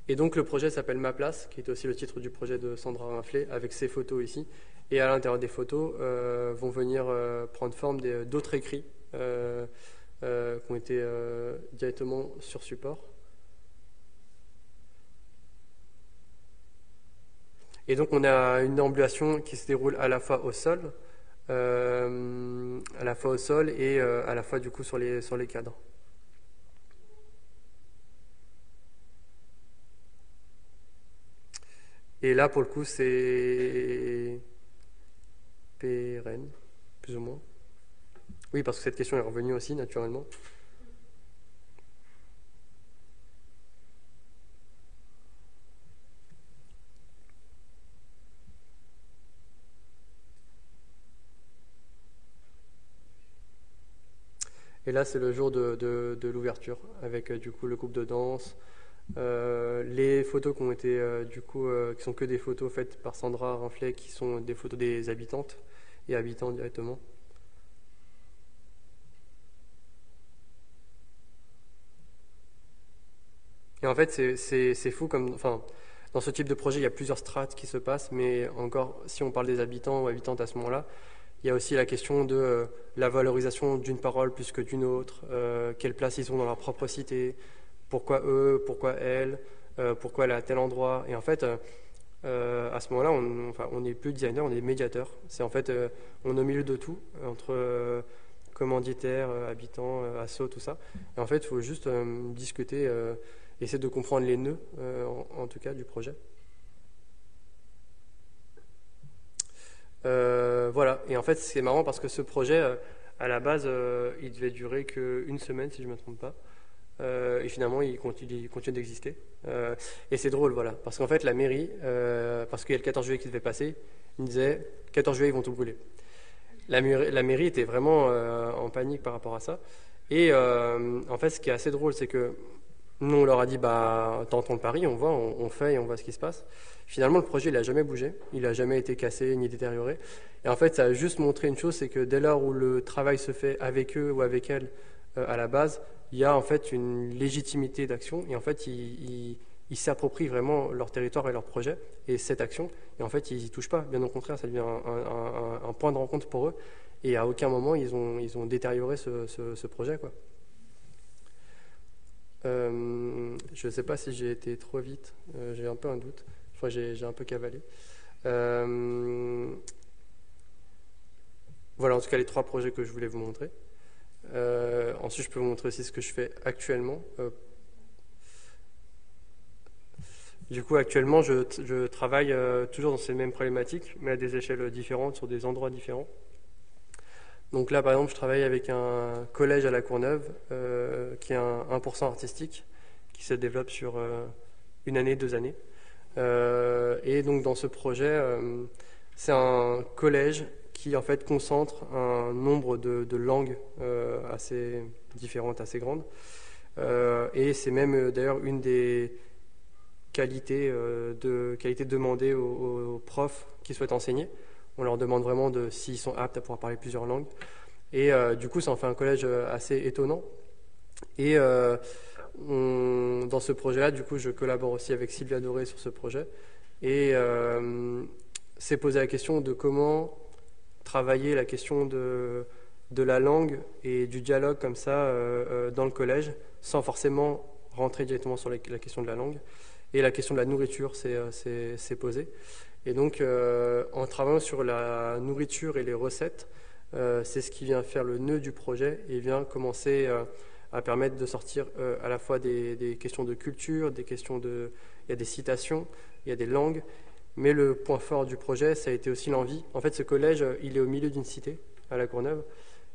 S1: Et donc le projet s'appelle Ma Place, qui est aussi le titre du projet de Sandra Rinflet, avec ses photos ici. Et à l'intérieur des photos vont venir prendre forme d'autres écrits qui ont été directement sur support. Et donc on a une déambulation qui se déroule à la fois au sol, et à la fois du coup sur les cadres. Et là pour le coup c'est pérenne, plus ou moins. Oui, parce que cette question est revenue aussi naturellement. Et là, c'est le jour de l'ouverture, avec du coup le groupe de danse. Les photos qui ont été, qui sont que des photos faites par Sandra Rinflet, qui sont des photos des habitantes et habitants directement. Et en fait, c'est fou comme, enfin, dans ce type de projet, il y a plusieurs strates qui se passent, mais encore, si on parle des habitants ou habitantes à ce moment-là, il y a aussi la question de la valorisation d'une parole plus que d'une autre, quelle place ils ont dans leur propre cité, pourquoi eux, pourquoi elle, pourquoi elle est à tel endroit. Et en fait, à ce moment-là, on n'est plus designer, on est médiateur. C'est en fait, on est au milieu de tout, entre commanditaires, habitants, assos, tout ça. Et en fait, il faut juste discuter, essayer de comprendre les nœuds, en tout cas, du projet. Voilà, et en fait c'est marrant parce que ce projet, à la base, il devait durer qu'une semaine si je ne me trompe pas, et finalement il continue d'exister. Et c'est drôle, voilà, parce qu'en fait la mairie, parce qu'il y a le 14 juillet qui devait passer, il disait 14 juillet ils vont tout brûler. La mairie était vraiment en panique par rapport à ça, et en fait ce qui est assez drôle c'est que nous, on leur a dit, bah, tentons le pari, on voit, on fait et on voit ce qui se passe. Finalement, le projet, il n'a jamais bougé, il n'a jamais été cassé ni détérioré. Et en fait, ça a juste montré une chose, c'est que dès lors où le travail se fait avec eux ou avec elles à la base, il y a en fait une légitimité d'action. Et en fait, ils s'approprient vraiment leur territoire et leur projet et cette action. Et en fait, ils n'y touchent pas. Bien au contraire, ça devient un point de rencontre pour eux. Et à aucun moment, ils ont détérioré ce projet, quoi. Je ne sais pas si j'ai été trop vite, j'ai un peu un doute, je crois que j'ai un peu cavalé. Voilà en tout cas les 3 projets que je voulais vous montrer. Ensuite je peux vous montrer aussi ce que je fais actuellement. Du coup actuellement je travaille toujours dans ces mêmes problématiques, mais à des échelles différentes, sur des endroits différents. Donc là, par exemple, je travaille avec un collège à La Courneuve qui est un 1% artistique qui se développe sur une année, 2 années. Et donc dans ce projet, c'est un collège qui en fait concentre un nombre de langues assez différentes, assez grandes. Et c'est même d'ailleurs une des qualités demandées aux profs qui souhaitent enseigner. On leur demande vraiment s'ils sont aptes à pouvoir parler plusieurs langues. Et du coup, ça en fait un collège assez étonnant. Et dans ce projet-là, du coup, je collabore aussi avec Sylvia Doré sur ce projet. Et s'est posé la question de comment travailler la question de la langue et du dialogue comme ça dans le collège, sans forcément rentrer directement sur la question de la langue. Et la question de la nourriture s'est posée. Et donc, en travaillant sur la nourriture et les recettes, c'est ce qui vient faire le nœud du projet et vient commencer à permettre de sortir à la fois des questions de culture, il y a des citations, il y a des langues, mais le point fort du projet, ça a été aussi l'envie. En fait, ce collège, il est au milieu d'une cité, à La Courneuve.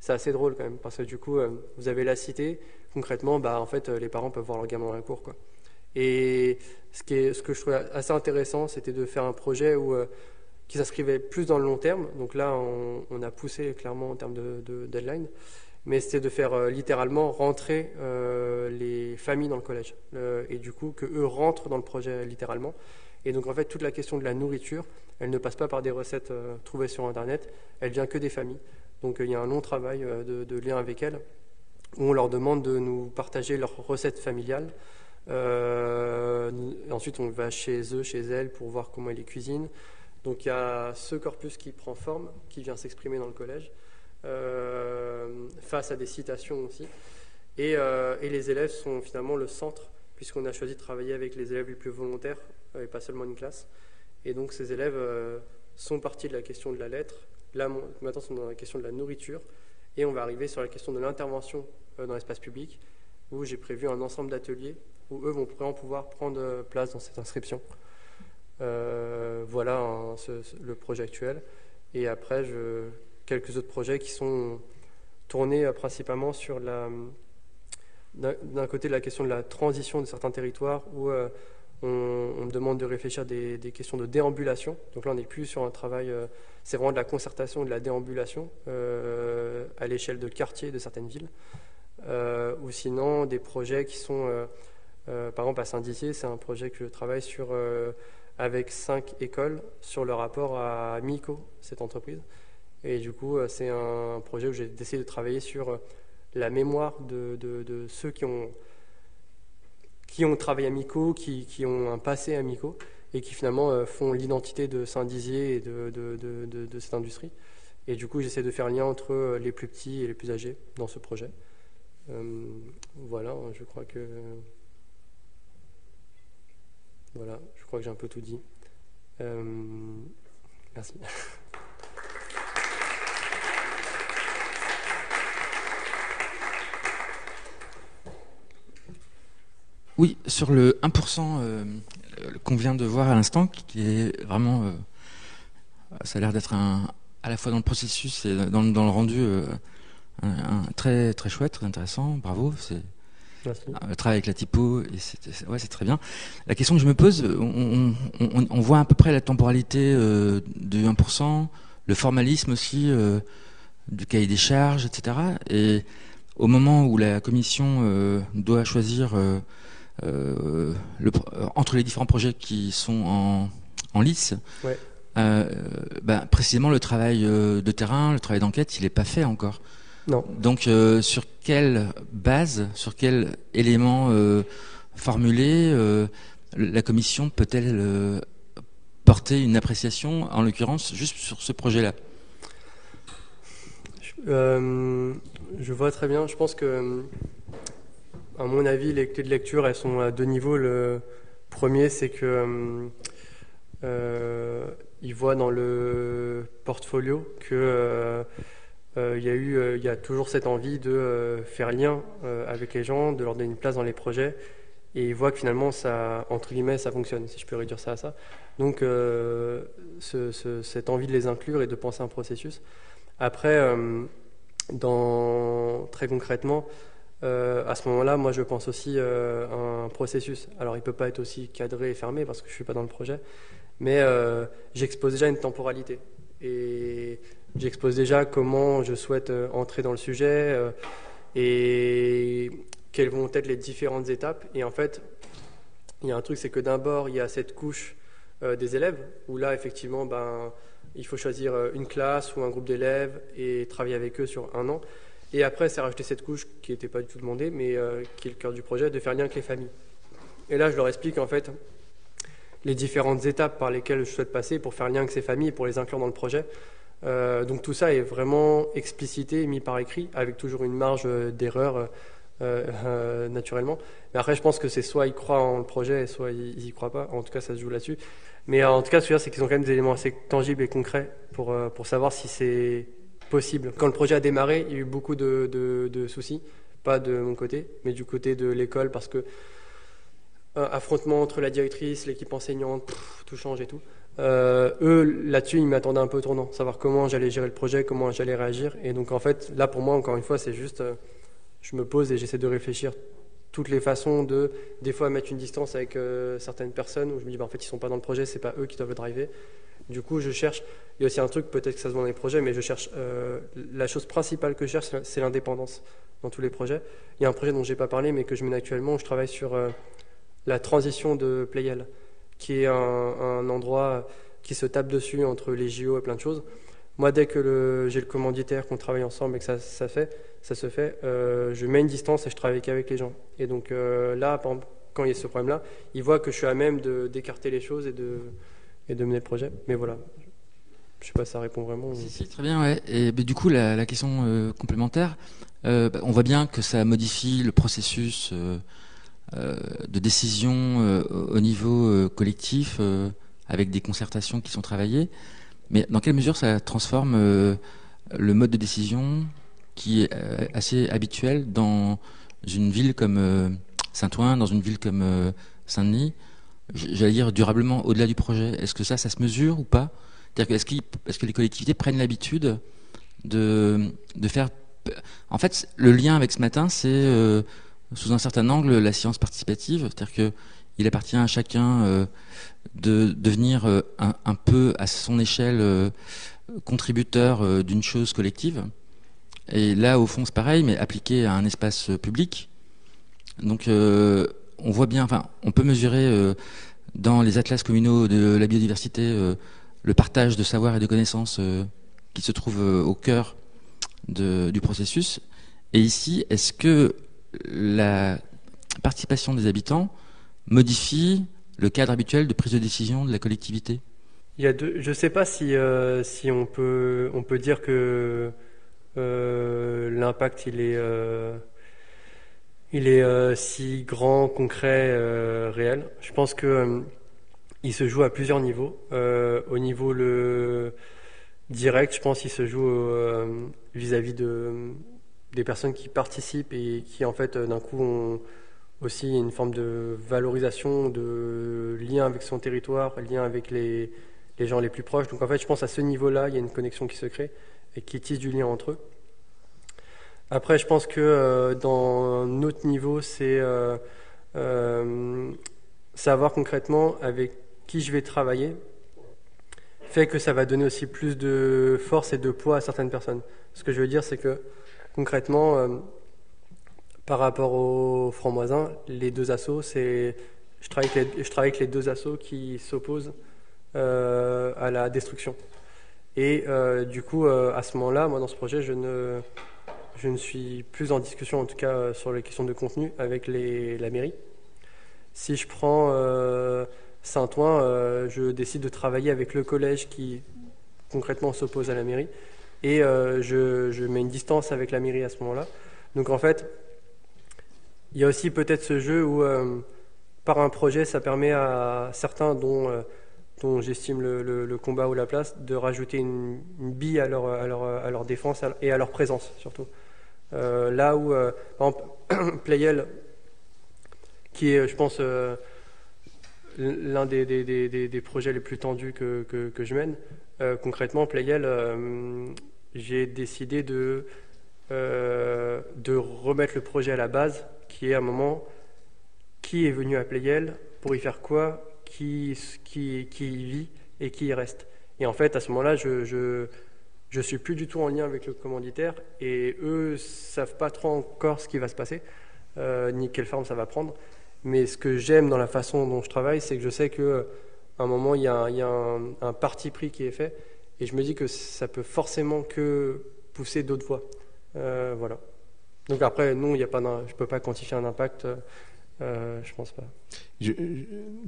S1: C'est assez drôle quand même, parce que du coup, vous avez la cité, concrètement, bah, en fait, les parents peuvent voir leur gamin dans la cour, quoi. Et ce que je trouvais assez intéressant, c'était de faire un projet qui s'inscrivait plus dans le long terme. Donc là, on a poussé clairement en termes de deadline. Mais c'était de faire littéralement rentrer les familles dans le collège. Et du coup, qu'eux rentrent dans le projet littéralement. Et donc en fait, toute la question de la nourriture, elle ne passe pas par des recettes trouvées sur Internet. Elle vient que des familles. Donc il y a un long travail de lien avec elles, où on leur demande de nous partager leurs recettes familiales. Ensuite, on va chez eux, chez elles, pour voir comment ils les cuisinent. Donc, il y a ce corpus qui prend forme, qui vient s'exprimer dans le collège, face à des citations aussi. Et les élèves sont finalement le centre, puisqu'on a choisi de travailler avec les élèves les plus volontaires, et pas seulement une classe. Et donc, ces élèves sont partis de la question de la lettre. Là, maintenant, sont dans la question de la nourriture. Et on va arriver sur la question de l'intervention dans l'espace public, où j'ai prévu un ensemble d'ateliers où eux vont vraiment pouvoir prendre place dans cette inscription. Voilà le projet actuel. Et après, quelques autres projets qui sont tournés principalement sur d'un côté la question de la transition de certains territoires où on me demande de réfléchir des questions de déambulation. Donc là, on n'est plus sur un travail, c'est vraiment de la concertation et de la déambulation à l'échelle de quartiers de certaines villes. ou sinon des projets qui sont, par exemple à Saint-Dizier, c'est un projet que je travaille sur avec 5 écoles sur le rapport à Mico, cette entreprise. Et du coup, c'est un projet où j'ai décidé de travailler sur la mémoire de ceux qui ont travaillé à Mico, qui ont un passé à Mico, et qui finalement font l'identité de Saint-Dizier et de cette industrie. Et du coup, j'essaie de faire lien entre les plus petits et les plus âgés dans ce projet. Voilà, je crois que j'ai un peu tout dit. Merci.
S2: Oui, sur le 1% qu'on vient de voir à l'instant, qui est vraiment, ça a l'air d'être à la fois dans le processus et dans le rendu un très très chouette, très intéressant. Bravo, c'est le travail avec la typo et c'est très bien. La question que je me pose, on voit à peu près la temporalité du 1%, le formalisme aussi du cahier des charges, etc. Et au moment où la commission doit choisir entre les différents projets qui sont en lice,
S1: ouais.
S2: Précisément le travail de terrain, le travail d'enquête, il n'est pas fait encore.
S1: Non.
S2: Donc sur quelle base, sur quel élément formulé la commission peut-elle porter une appréciation, en l'occurrence juste sur ce projet-là?
S1: Je vois très bien. Je pense que, à mon avis, les clés de lecture, elles sont à 2 niveaux. Le premier, c'est que ils voient dans le portfolio que il y a toujours cette envie de faire lien avec les gens, de leur donner une place dans les projets, et ils voient que finalement ça, entre guillemets, ça fonctionne, si je peux réduire ça à ça. Donc cette envie de les inclure et de penser un processus. Après, très concrètement, à ce moment-là, moi je pense aussi à un processus. Alors il peut pas être aussi cadré et fermé parce que je suis pas dans le projet, mais j'expose déjà une temporalité. Et j'expose déjà comment je souhaite entrer dans le sujet et quelles vont être les différentes étapes. Et en fait, il y a un truc, c'est que d'abord, il y a cette couche des élèves, où là, effectivement, il faut choisir une classe ou un groupe d'élèves et travailler avec eux sur 1 an. Et après, c'est rajouter cette couche qui n'était pas du tout demandée, mais qui est le cœur du projet, de faire lien avec les familles. Et là, je leur explique, en fait, les différentes étapes par lesquelles je souhaite passer pour faire lien avec ces familles et pour les inclure dans le projet. Donc tout ça est vraiment explicité, mis par écrit, avec toujours une marge d'erreur naturellement. Mais après, je pense que c'est soit ils croient en le projet, soit ils y croient pas. En tout cas, ça se joue là-dessus. Mais en tout cas, ce que je veux dire, c'est qu'ils ont quand même des éléments assez tangibles et concrets pour savoir si c'est possible. Quand le projet a démarré, il y a eu beaucoup de soucis, pas de mon côté, mais du côté de l'école, parce que affrontement entre la directrice, l'équipe enseignante, tout change et tout. Eux, là-dessus, ils m'attendaient un peu au tournant, savoir comment j'allais gérer le projet, comment j'allais réagir. Et donc, en fait, là, pour moi, encore une fois, c'est juste, je me pose et j'essaie de réfléchir toutes les façons des fois, mettre une distance avec certaines personnes où je me dis, en fait, ils sont pas dans le projet, c'est pas eux qui doivent le driver. Du coup, je cherche, il y a aussi un truc, peut-être que ça se voit dans les projets, mais je cherche, la chose principale que je cherche, c'est l'indépendance dans tous les projets. Il y a un projet dont j'ai pas parlé, mais que je mène actuellement, où je travaille sur la transition de Playel, qui est un endroit qui se tape dessus entre les JO et plein de choses. Moi, dès que j'ai le commanditaire, qu'on travaille ensemble et que ça se fait, je mets une distance et je travaille qu'avec les gens. Et donc là, par exemple, quand il y a ce problème-là, ils voient que je suis à même d'écarter les choses et de mener le projet. Mais voilà, je sais pas si ça répond vraiment.
S2: Si, très bien, ouais. Et du coup, la question complémentaire, on voit bien que ça modifie le processus de décision au niveau collectif, avec des concertations qui sont travaillées. Mais dans quelle mesure ça transforme le mode de décision qui est assez habituel dans une ville comme Saint-Ouen, dans une ville comme Saint-Denis, j'allais dire durablement au-delà du projet? Est-ce que ça se mesure ou pas? C'est-à-dire est-ce que les collectivités prennent l'habitude de faire... En fait, le lien avec ce matin, c'est sous un certain angle la science participative, c'est-à-dire qu'il appartient à chacun de devenir un peu à son échelle contributeur d'une chose collective. Et là, au fond, c'est pareil, mais appliqué à un espace public. Donc, on voit bien, enfin, on peut mesurer dans les atlas communaux de la biodiversité le partage de savoir et de connaissances qui se trouve au cœur du processus. Et ici, est-ce que la participation des habitants modifie le cadre habituel de prise de décision de la collectivité?
S1: Je ne sais pas si on peut dire que l'impact il est si grand, concret, réel. Je pense que il se joue à plusieurs niveaux. Au niveau direct, je pense qu'il se joue vis-à-vis des personnes qui participent et qui en fait d'un coup ont aussi une forme de valorisation, de lien avec son territoire, lien avec les gens les plus proches. Donc en fait, je pense à ce niveau-là, il y a une connexion qui se crée et qui tisse du lien entre eux. Après, je pense que dans un autre niveau, c'est savoir concrètement avec qui je vais travailler, fait que ça va donner aussi plus de force et de poids à certaines personnes. Ce que je veux dire, c'est que concrètement, par rapport aux francs-moisins, les deux assos, je travaille avec les deux assos qui s'opposent à la destruction. Et du coup, à ce moment-là, moi, dans ce projet, je ne suis plus en discussion, en tout cas sur les questions de contenu, avec la mairie. Si je prends Saint-Ouen, je décide de travailler avec le collège qui concrètement s'oppose à la mairie. Et je mets une distance avec la mairie à ce moment-là. Donc en fait, il y a aussi peut-être ce jeu où, par un projet, ça permet à certains dont j'estime le combat ou la place, de rajouter une bille à leur défense et à leur présence, surtout. Là où, par exemple, Playel, qui est, je pense, l'un des projets les plus tendus que je mène, concrètement, Playel, j'ai décidé de remettre le projet à la base, qui est à un moment, qui est venu à Playel, pour y faire quoi, qui y vit et qui y reste. Et en fait, à ce moment-là, je suis plus du tout en lien avec le commanditaire et eux savent pas trop encore ce qui va se passer, ni quelle forme ça va prendre. Mais ce que j'aime dans la façon dont je travaille, c'est que je sais qu'à un moment, il y a un parti pris qui est fait et je me dis que ça peut forcément que pousser d'autres voies. Voilà. Donc après, non, je ne peux pas quantifier un impact. Je pense pas.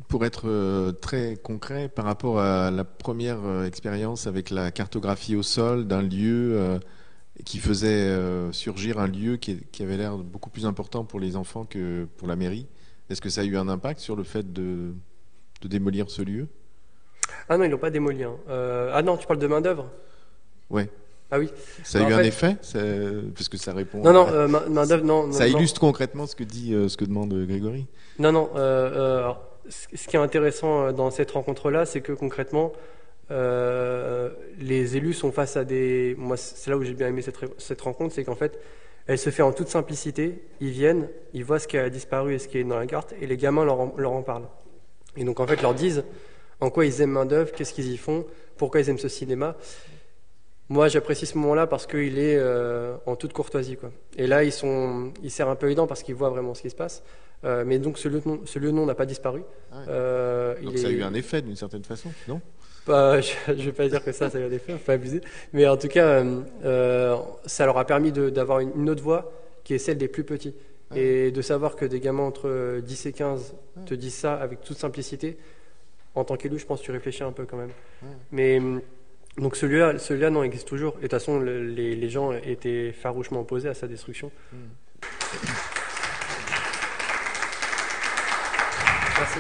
S3: Pour être très concret, par rapport à la première expérience avec la cartographie au sol d'un lieu qui faisait surgir un lieu qui avait l'air beaucoup plus important pour les enfants que pour la mairie, est-ce que ça a eu un impact sur le fait de démolir ce lieu?
S1: Ah non, ils l'ont pas démoli. Hein. Ah non, tu parles de main d'œuvre?
S3: Ouais.
S1: Ah oui.
S3: Ça a eu un effet, parce que ça répond.
S1: Non, main d'œuvre, non.
S3: Ça illustre concrètement ce que demande Grégory.
S1: Non. Alors, ce qui est intéressant dans cette rencontre-là, c'est que concrètement, les élus sont face à des. Moi, c'est là où j'ai bien aimé cette rencontre, c'est qu'en fait, elle se fait en toute simplicité. Ils viennent, ils voient ce qui a disparu et ce qui est dans la carte, et les gamins leur en parlent. Et donc en fait, leur disent en quoi ils aiment main d'œuvre, qu'est-ce qu'ils y font, pourquoi ils aiment ce cinéma. Moi, j'apprécie ce moment-là parce qu'il est en toute courtoisie, quoi. Et là, ils serrent un peu les dents parce qu'ils voient vraiment ce qui se passe. Mais donc, ce lieu-nom n'a pas disparu.
S3: Ah ouais. Donc, ça a eu un effet d'une certaine façon, non?
S1: Je ne vais pas dire que ça a eu un effet, il ne faut pas abuser. Mais en tout cas, ça leur a permis d'avoir une autre voix qui est celle des plus petits. Ouais. Et de savoir que des gamins entre 10 et 15 te disent ça avec toute simplicité. En tant qu'élu, je pense que tu réfléchis un peu quand même. Ouais. Mais. Donc ce lieu-là, non, existe toujours. Et de toute façon, les gens étaient farouchement opposés à sa destruction. Merci.